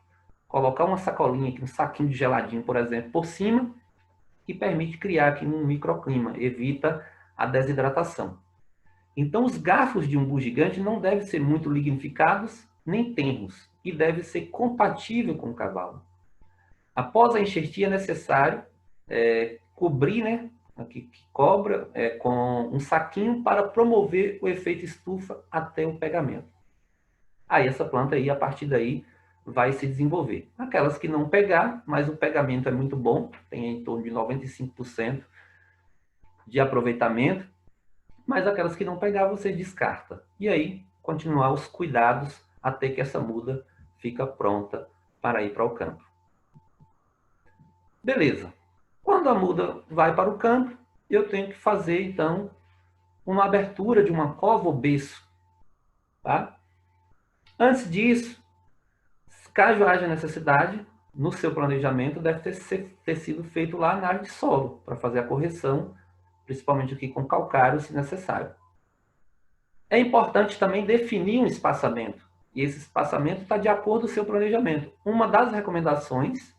colocar uma sacolinha aqui, um saquinho de geladinho, por exemplo, por cima, que permite criar aqui um microclima, evita a desidratação. Então, os garfos de umbu gigante não devem ser muito lignificados nem tenros, e deve ser compatível com o cavalo. Após a enxertia, é necessário cobrir, né, aqui que cobra, com um saquinho para promover o efeito estufa até o pegamento. Aí essa planta aí, a partir daí, vai se desenvolver. Aquelas que não pegar, mas o pegamento é muito bom, tem em torno de 95% de aproveitamento, mas aquelas que não pegar, você descarta. E aí, continuar os cuidados até que essa muda fica pronta para ir para o campo. Beleza. Quando a muda vai para o campo, eu tenho que fazer, então, uma abertura de uma cova ou berço. Tá? Antes disso, caso haja necessidade, no seu planejamento deve ter sido feito lá na área de solo, para fazer a correção, principalmente aqui com calcário, se necessário. É importante também definir um espaçamento, e esse espaçamento está de acordo com o seu planejamento. Uma das recomendações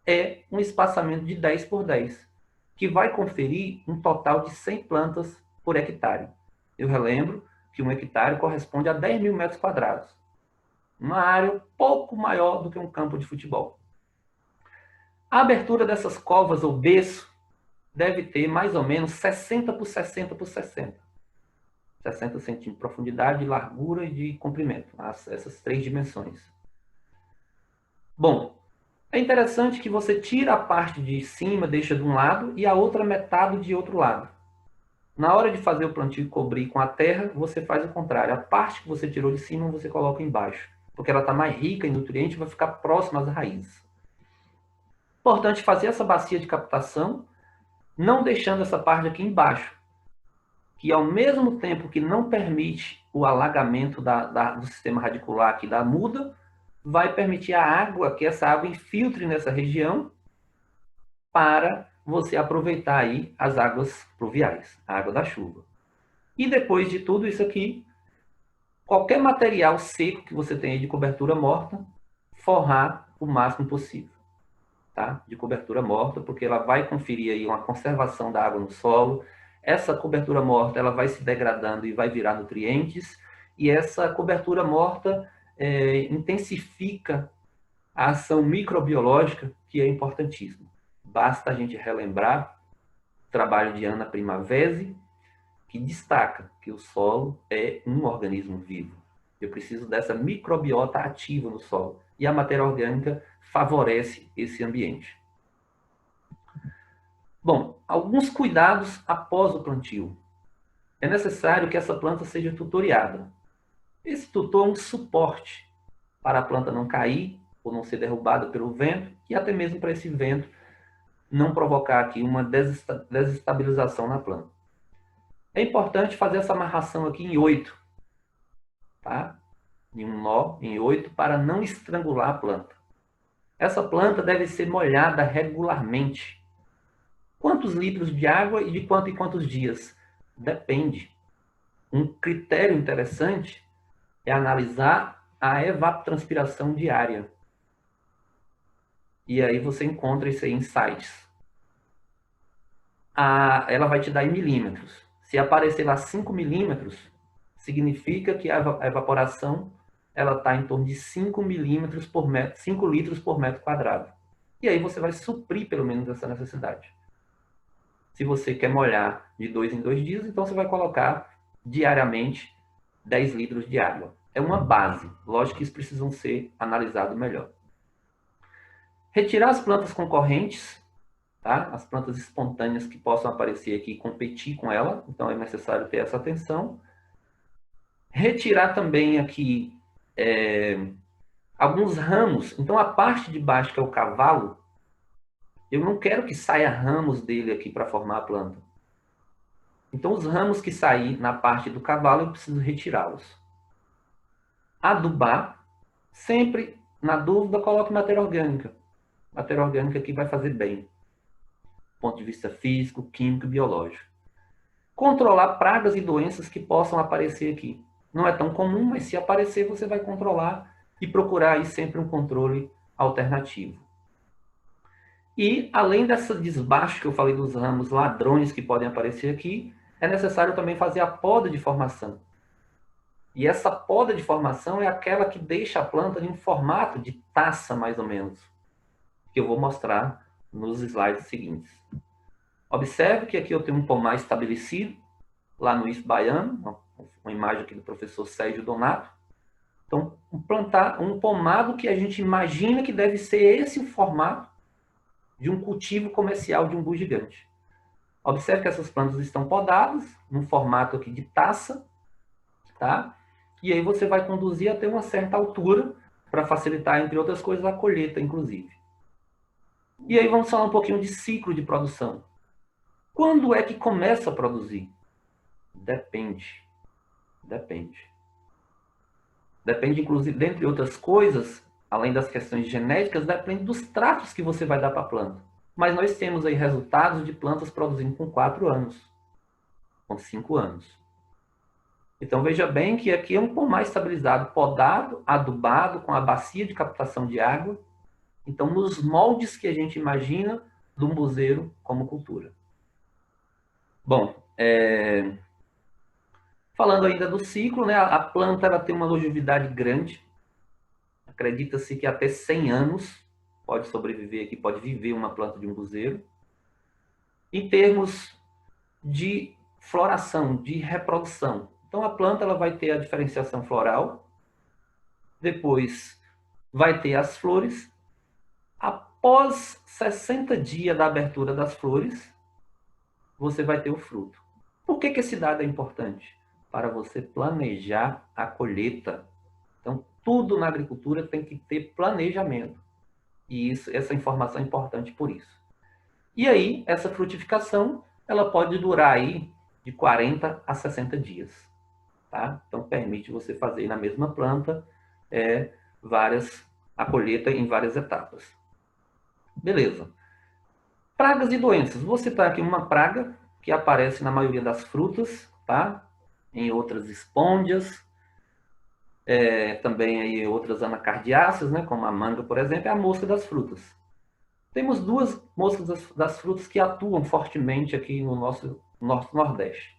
é um espaçamento de 10 por 10, que vai conferir um total de 100 plantas por hectare. Eu relembro que um hectare corresponde a 10 mil metros quadrados. Uma área um pouco maior do que um campo de futebol. A abertura dessas covas ou berço deve ter mais ou menos 60 por 60 por 60. 60 centímetros de profundidade, de largura e de comprimento. Essas três dimensões. Bom, é interessante que você tira a parte de cima, deixa de um lado, e a outra metade de outro lado. Na hora de fazer o plantio e cobrir com a terra, você faz o contrário. A parte que você tirou de cima, você coloca embaixo, porque ela está mais rica em nutrientes e vai ficar próxima às raízes. Importante fazer essa bacia de captação, não deixando essa parte aqui embaixo, que ao mesmo tempo que não permite o alagamento do sistema radicular aqui da muda, vai permitir a água, que essa água infiltre nessa região, para você aproveitar aí as águas pluviais, a água da chuva. E depois de tudo isso aqui, qualquer material seco que você tem aí de cobertura morta, forrar o máximo possível, tá? De cobertura morta, porque ela vai conferir aí uma conservação da água no solo. Essa cobertura morta, ela vai se degradando e vai virar nutrientes, e essa cobertura morta intensifica a ação microbiológica, que é importantíssima. Basta a gente relembrar o trabalho de Ana Primavesi, que destaca que o solo é um organismo vivo. Eu preciso dessa microbiota ativa no solo. E a matéria orgânica favorece esse ambiente. Bom, alguns cuidados após o plantio. É necessário que essa planta seja tutoriada. Esse tutor é um suporte para a planta não cair ou não ser derrubada pelo vento, e até mesmo para esse vento não provocar aqui uma desestabilização na planta. É importante fazer essa amarração aqui em 8, tá? Em um nó, em 8, para não estrangular a planta. Essa planta deve ser molhada regularmente. Quantos litros de água e de quanto em quantos dias? Depende. Um critério interessante é analisar a evapotranspiração diária. E aí você encontra isso aí em sites. Ela vai te dar em milímetros. Se aparecer lá 5 milímetros, significa que a evaporação ela está em torno de 5 milímetros por metro, 5 litros por metro quadrado. E aí você vai suprir pelo menos essa necessidade. Se você quer molhar de 2 em 2 dias, então você vai colocar diariamente 10 litros de água. É uma base. Lógico que isso precisa ser analisado melhor. Retirar as plantas concorrentes, tá? As plantas espontâneas que possam aparecer aqui e competir com ela. Então é necessário ter essa atenção. Retirar também aqui alguns ramos. Então a parte de baixo, que é o cavalo, eu não quero que saia ramos dele aqui para formar a planta. Então os ramos que sair na parte do cavalo, eu preciso retirá-los. Adubar, sempre na dúvida, coloque matéria orgânica. Matéria orgânica que vai fazer bem, do ponto de vista físico, químico e biológico. Controlar pragas e doenças que possam aparecer aqui. Não é tão comum, mas se aparecer, você vai controlar e procurar aí sempre um controle alternativo. E, além dessa desbaixo que eu falei dos ramos ladrões que podem aparecer aqui, é necessário também fazer a poda de formação. E essa poda de formação é aquela que deixa a planta em um formato de taça, mais ou menos, que eu vou mostrar nos slides seguintes. Observe que aqui eu tenho um pomar estabelecido, lá no IF Baiano, uma imagem aqui do professor Sérgio Donato. Então, plantar um pomado que a gente imagina que deve ser esse o formato de um cultivo comercial de umbu gigante. Observe que essas plantas estão podadas, num formato aqui de taça, tá? E aí você vai conduzir até uma certa altura, para facilitar, entre outras coisas, a colheita, inclusive. E aí vamos falar um pouquinho de ciclo de produção. Quando é que começa a produzir? Depende. Depende. Depende, inclusive, dentre outras coisas, além das questões genéticas, depende dos tratos que você vai dar para a planta. Mas nós temos aí resultados de plantas produzindo com 4 anos, com 5 anos. Então veja bem que aqui é um pomar estabilizado, podado, adubado, com a bacia de captação de água. Então, nos moldes que a gente imagina do umbuzeiro como cultura. Bom, falando ainda do ciclo, né, a planta ela tem uma longevidade grande. Acredita-se que até 100 anos pode sobreviver aqui, pode viver uma planta de umbuzeiro. Em termos de floração, de reprodução. Então, a planta ela vai ter a diferenciação floral, depois vai ter as flores. Após 60 dias da abertura das flores, você vai ter o fruto. Por que esse dado é importante? Para você planejar a colheita. Então, tudo na agricultura tem que ter planejamento. E essa informação é importante por isso. E aí, essa frutificação, ela pode durar aí de 40 a 60 dias. Tá? Então, permite você fazer na mesma planta a colheita em várias etapas. Beleza. Pragas e doenças. Vou citar aqui uma praga que aparece na maioria das frutas, tá? Em outras espôndias, também aí outras anacardiáceas, né? Como a manga, por exemplo, é a mosca das frutas. Temos duas moscas das frutas que atuam fortemente aqui no nosso Nordeste.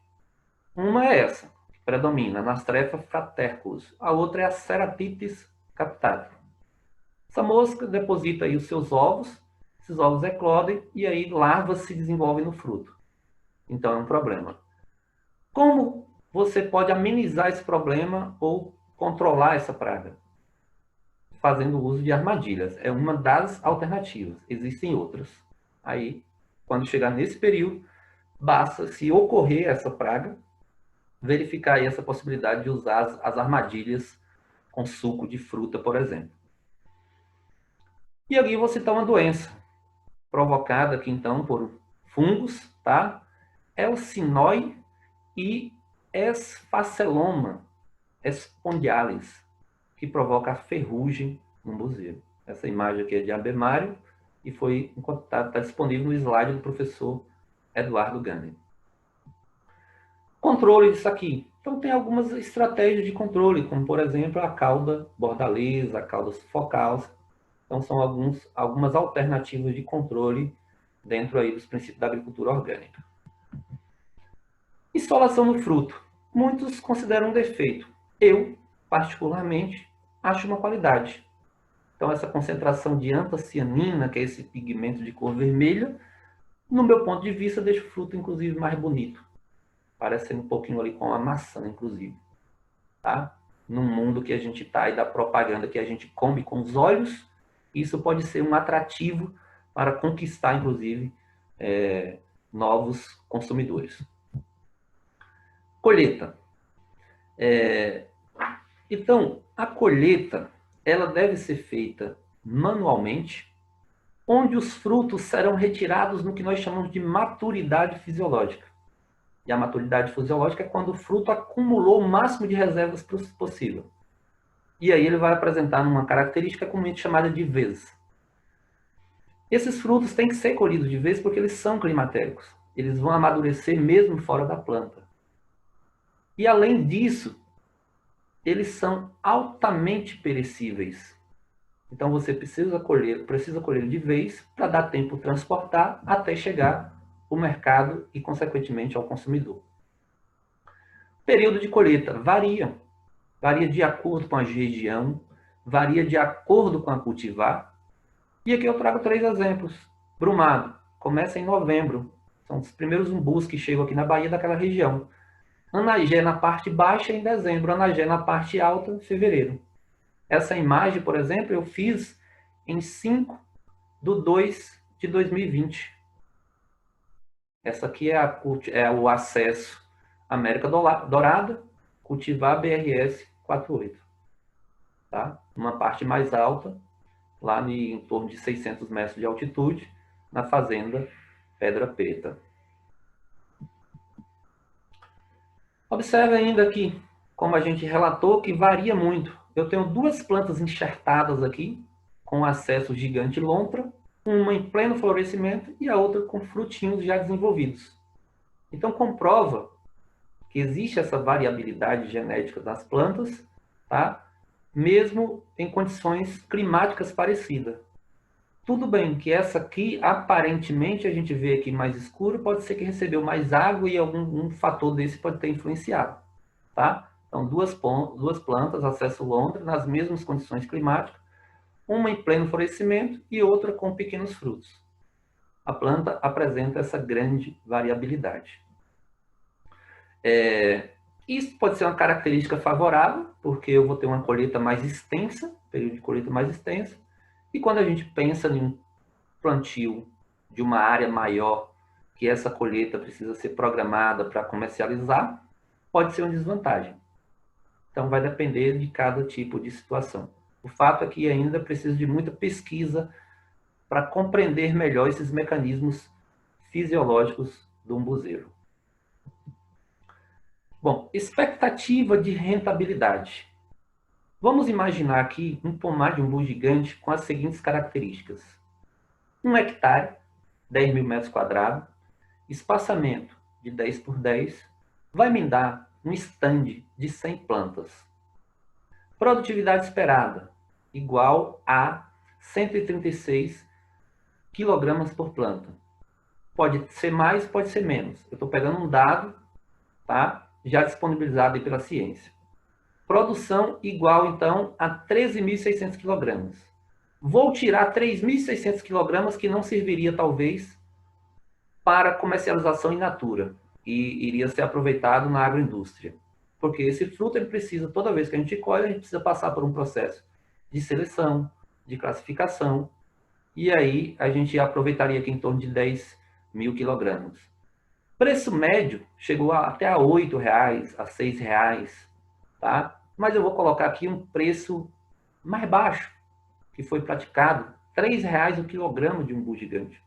Uma é essa, que predomina, Anastrefa fraterculus. A outra é a Ceratitis capitata. Essa mosca deposita aí os seus ovos, esses ovos eclodem e aí larvas se desenvolvem no fruto. Então é um problema. Como você pode amenizar esse problema ou controlar essa praga? Fazendo uso de armadilhas. É uma das alternativas. Existem outras. Aí, quando chegar nesse período, basta, se ocorrer essa praga, verificar aí essa possibilidade de usar as armadilhas com suco de fruta, por exemplo. E aqui eu vou citar uma doença provocada aqui então por fungos, tá? Elsinói e esfaceloma espondialis, que provoca a ferrugem no umbuzeiro. Essa imagem aqui é de abemário e está disponível no slide do professor Eduardo Gane. Controle disso aqui. Então tem algumas estratégias de controle, como por exemplo a cauda bordaleza, a cauda sufocal. Então são algumas alternativas de controle dentro aí dos princípios da agricultura orgânica. Insolação no fruto. Muitos consideram um defeito. Eu, particularmente, acho uma qualidade. Então essa concentração de antocianina, que é esse pigmento de cor vermelha, no meu ponto de vista, deixa o fruto, inclusive, mais bonito. Parecendo um pouquinho ali com a maçã, inclusive. Tá? No mundo que a gente está e da propaganda que a gente come com os olhos, isso pode ser um atrativo para conquistar, inclusive, novos consumidores. Colheita. Então, a colheita ela deve ser feita manualmente, onde os frutos serão retirados no que nós chamamos de maturidade fisiológica. E a maturidade fisiológica é quando o fruto acumulou o máximo de reservas possível. E aí ele vai apresentar uma característica comumente chamada de vez. Esses frutos têm que ser colhidos de vez porque eles são climatéricos. Eles vão amadurecer mesmo fora da planta. E além disso, eles são altamente perecíveis. Então você precisa colher de vez para dar tempo de transportar até chegar ao mercado e, consequentemente, ao consumidor. Período de colheita varia. Varia de acordo com a região, varia de acordo com a cultivar. E aqui eu trago 3 exemplos. Brumado, começa em novembro. São os primeiros umbus que chegam aqui na Bahia daquela região. Anagé na parte baixa em dezembro, Anagé na parte alta em fevereiro. Essa imagem, por exemplo, eu fiz em 5/2/2020. Essa aqui é o acesso América Dourada, cultivar BRS 48. Tá? Uma parte mais alta, lá em torno de 600 metros de altitude, na fazenda Pedra Preta. Observe ainda aqui, como a gente relatou, que varia muito. Eu tenho duas plantas enxertadas aqui, com acesso gigante lontra, uma em pleno florescimento e a outra com frutinhos já desenvolvidos. Então comprova que existe essa variabilidade genética das plantas, tá? Mesmo em condições climáticas parecidas. Tudo bem que essa aqui, aparentemente, a gente vê aqui mais escuro, pode ser que recebeu mais água e algum fator desse pode ter influenciado, tá? Então, duas plantas, acesso lontra, nas mesmas condições climáticas, uma em pleno florescimento e outra com pequenos frutos. A planta apresenta essa grande variabilidade. Isso pode ser uma característica favorável, porque eu vou ter uma colheita mais extensa, período de colheita mais extensa, e quando a gente pensa em um plantio de uma área maior, que essa colheita precisa ser programada para comercializar, pode ser uma desvantagem. Então, vai depender de cada tipo de situação. O fato é que ainda precisa de muita pesquisa para compreender melhor esses mecanismos fisiológicos do umbuzeiro. Bom, expectativa de rentabilidade. Vamos imaginar aqui um pomar de umbu gigante com as seguintes características. 1 hectare, 10 mil metros quadrados, espaçamento de 10 por 10, vai me dar um stand de 100 plantas. Produtividade esperada, igual a 136 kg por planta. Pode ser mais, pode ser menos. Eu estou pegando um dado, tá? Já disponibilizado aí pela ciência. Produção igual, então, a 13.600 kg. Vou tirar 3.600 kg que não serviria, talvez, para comercialização in natura e iria ser aproveitado na agroindústria. Porque esse fruto, ele precisa, toda vez que a gente colhe, a gente precisa passar por um processo de seleção, de classificação, e aí a gente aproveitaria aqui em torno de 10.000 kg. Preço médio chegou até a R$ 8,00, a R$ 6,00, tá? Mas eu vou colocar aqui um preço mais baixo, que foi praticado, R$ 3,00 o quilograma de umbu gigante.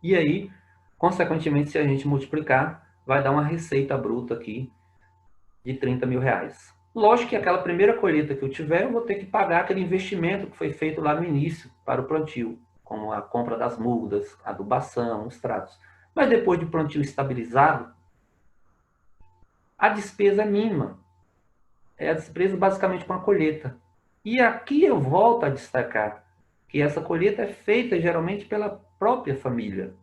E aí, consequentemente, se a gente multiplicar, vai dar uma receita bruta aqui de R$ 30.000. Lógico que aquela primeira colheita que eu tiver, eu vou ter que pagar aquele investimento que foi feito lá no início para o plantio, como a compra das mudas, a adubação, os tratos. Mas depois de plantio estabilizado, a despesa é mínima. É a despesa basicamente com a colheita. E aqui eu volto a destacar que essa colheita é feita geralmente pela própria família.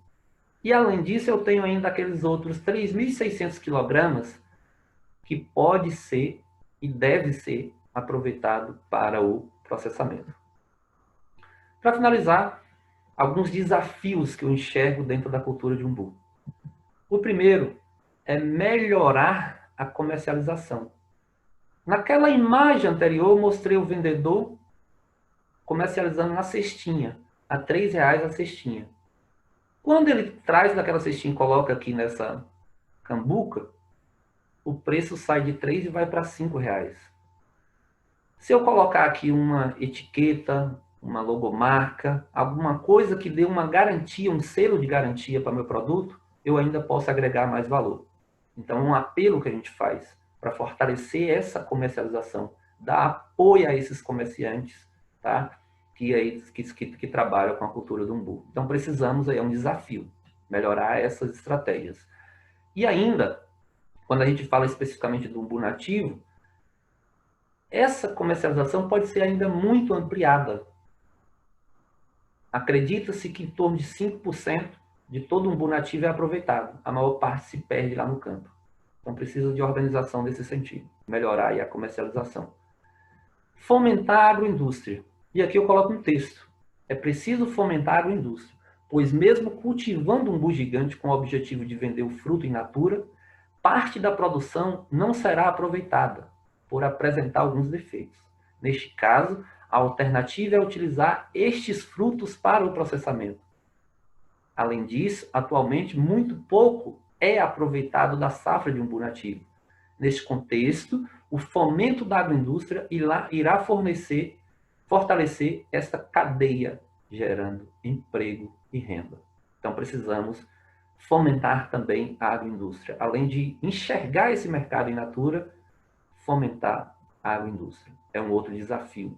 E além disso, eu tenho ainda aqueles outros 3.600 kg que pode ser e deve ser aproveitado para o processamento. Para finalizar, alguns desafios que eu enxergo dentro da cultura de umbu. O primeiro é melhorar a comercialização. Naquela imagem anterior, eu mostrei o vendedor comercializando na cestinha, a R$ 3,00 a cestinha. Quando ele traz daquela cestinha e coloca aqui nessa cambuca, o preço sai de 3 e vai para R$ 5,00. Se eu colocar aqui uma etiqueta, uma logomarca, alguma coisa que dê uma garantia, um selo de garantia para o meu produto, eu ainda posso agregar mais valor. Então, um apelo que a gente faz para fortalecer essa comercialização, dar apoio a esses comerciantes, tá? que trabalham com a cultura do umbu. Então, precisamos, é um desafio, melhorar essas estratégias. E ainda, quando a gente fala especificamente do umbu nativo, essa comercialização pode ser ainda muito ampliada. Acredita-se que em torno de 5% de todo umbu nativo é aproveitado. A maior parte se perde lá no campo. Então, precisa de organização nesse sentido. Melhorar aí a comercialização. Fomentar a agroindústria. E aqui eu coloco um texto. É preciso fomentar a agroindústria, pois mesmo cultivando um umbu gigante com o objetivo de vender o fruto in natura, parte da produção não será aproveitada, por apresentar alguns defeitos. Neste caso, a alternativa é utilizar estes frutos para o processamento. Além disso, atualmente, muito pouco é aproveitado da safra de umbu nativo. Neste contexto, o fomento da agroindústria irá fortalecer esta cadeia, gerando emprego e renda. Então, precisamos fomentar também a agroindústria. Além de enxergar esse mercado in natura, fomentar a agroindústria. É um outro desafio.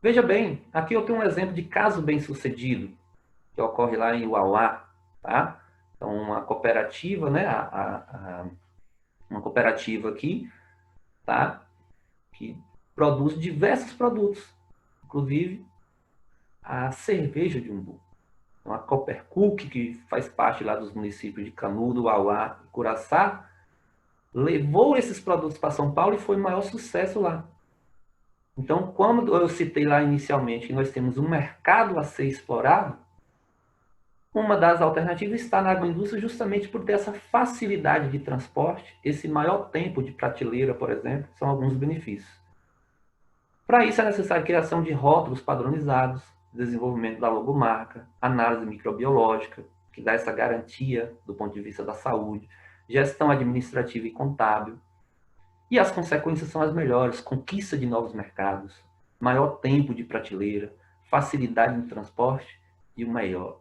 Veja bem, aqui eu tenho um exemplo de caso bem-sucedido, que ocorre lá em Uauá, tá? Então, uma cooperativa, né? Uma cooperativa aqui, tá? Que produz diversos produtos, inclusive a cerveja de umbu. Então, a Coppercook, que faz parte lá dos municípios de Canudo, Uauá e Curaçá, levou esses produtos para São Paulo e foi o maior sucesso lá. Então, quando eu citei lá inicialmente que nós temos um mercado a ser explorado, uma das alternativas está na agroindústria justamente por ter essa facilidade de transporte, esse maior tempo de prateleira, por exemplo, são alguns benefícios. Para isso é necessária a criação de rótulos padronizados, desenvolvimento da logomarca, análise microbiológica, que dá essa garantia do ponto de vista da saúde, gestão administrativa e contábil. E as consequências são as melhores: conquista de novos mercados, maior tempo de prateleira, facilidade no transporte e o melhor,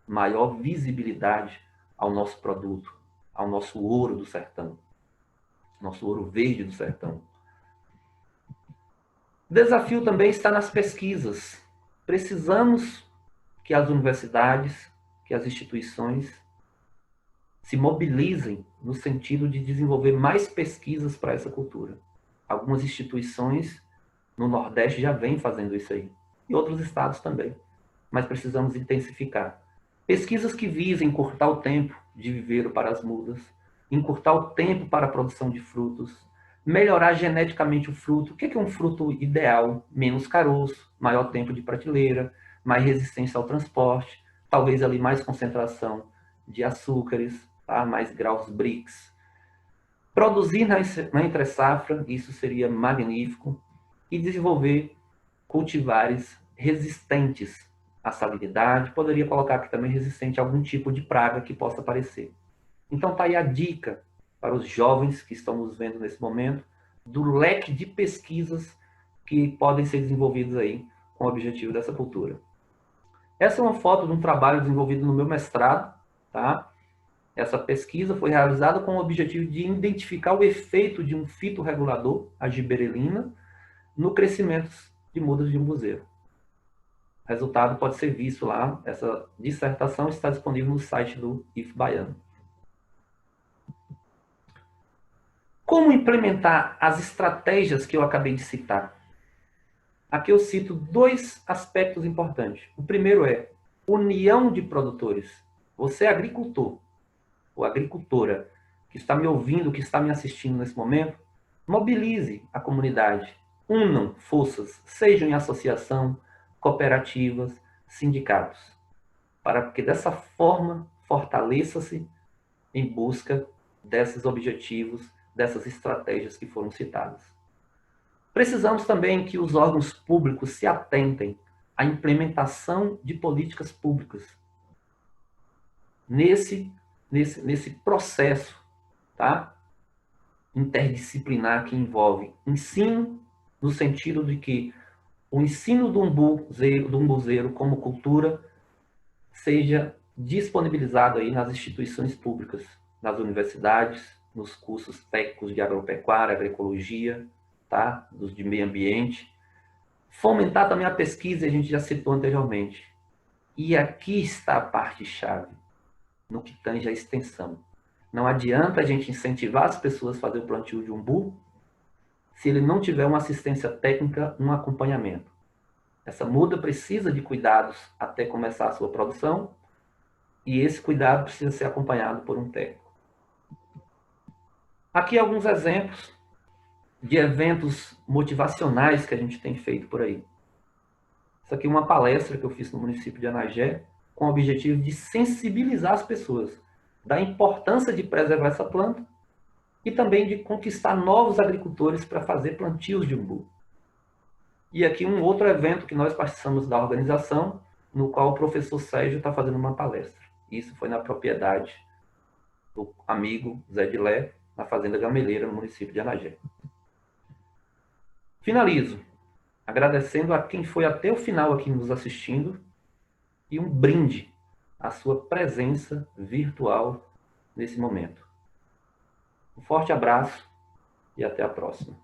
maior visibilidade ao nosso produto, ao nosso ouro do sertão, nosso ouro verde do sertão. O desafio também está nas pesquisas. Precisamos que as universidades, que as instituições se mobilizem no sentido de desenvolver mais pesquisas para essa cultura. Algumas instituições no Nordeste já vêm fazendo isso aí, e outros estados também, mas precisamos intensificar. Pesquisas que visem encurtar o tempo de viveiro para as mudas, encurtar o tempo para a produção de frutos, melhorar geneticamente o fruto. O que é um fruto ideal? Menos caroço, maior tempo de prateleira, mais resistência ao transporte, talvez ali mais concentração de açúcares, tá? Mais graus BRICS. Produzir na entre-safra, isso seria magnífico, e desenvolver cultivares resistentes à salinidade, poderia colocar aqui também resistente a algum tipo de praga que possa aparecer. Então tá aí a dica para os jovens que estão nos vendo nesse momento, do leque de pesquisas que podem ser desenvolvidas aí com o objetivo dessa cultura. Essa é uma foto de um trabalho desenvolvido no meu mestrado, tá? Essa pesquisa foi realizada com o objetivo de identificar o efeito de um fitorregulador, a giberelina, no crescimento de mudas de umbuzeiro. O resultado pode ser visto lá, essa dissertação está disponível no site do IF Baiano. Como implementar as estratégias que eu acabei de citar? Aqui eu cito dois aspectos importantes. O primeiro é união de produtores. Você é agricultor ou agricultora que está me ouvindo, que está me assistindo nesse momento, mobilize a comunidade. Unam forças, sejam em associação, cooperativas, sindicatos, para que dessa forma fortaleça-se em busca desses objetivos, dessas estratégias que foram citadas. Precisamos também que os órgãos públicos se atentem à implementação de políticas públicas nesse processo, tá? Interdisciplinar que envolve ensino, no sentido de que o ensino do umbuzeiro como cultura seja disponibilizado aí nas instituições públicas, nas universidades, nos cursos técnicos de agropecuária, agroecologia, tá? Dos de meio ambiente. Fomentar também a pesquisa, a gente já citou anteriormente. E aqui está a parte-chave, no que tange a extensão. Não adianta a gente incentivar as pessoas a fazer o plantio de umbu se ele não tiver uma assistência técnica, um acompanhamento. Essa muda precisa de cuidados até começar a sua produção, e esse cuidado precisa ser acompanhado por um técnico. Aqui alguns exemplos de eventos motivacionais que a gente tem feito por aí. Isso aqui é uma palestra que eu fiz no município de Anagé, com o objetivo de sensibilizar as pessoas da importância de preservar essa planta e também de conquistar novos agricultores para fazer plantios de umbu. E aqui um outro evento que nós participamos da organização, no qual o professor Sérgio está fazendo uma palestra. Isso foi na propriedade do amigo Zé de Lé, na Fazenda Gameleira, no município de Anagé. Finalizo agradecendo a quem foi até o final aqui nos assistindo e um brinde à sua presença virtual nesse momento. Um forte abraço e até a próxima.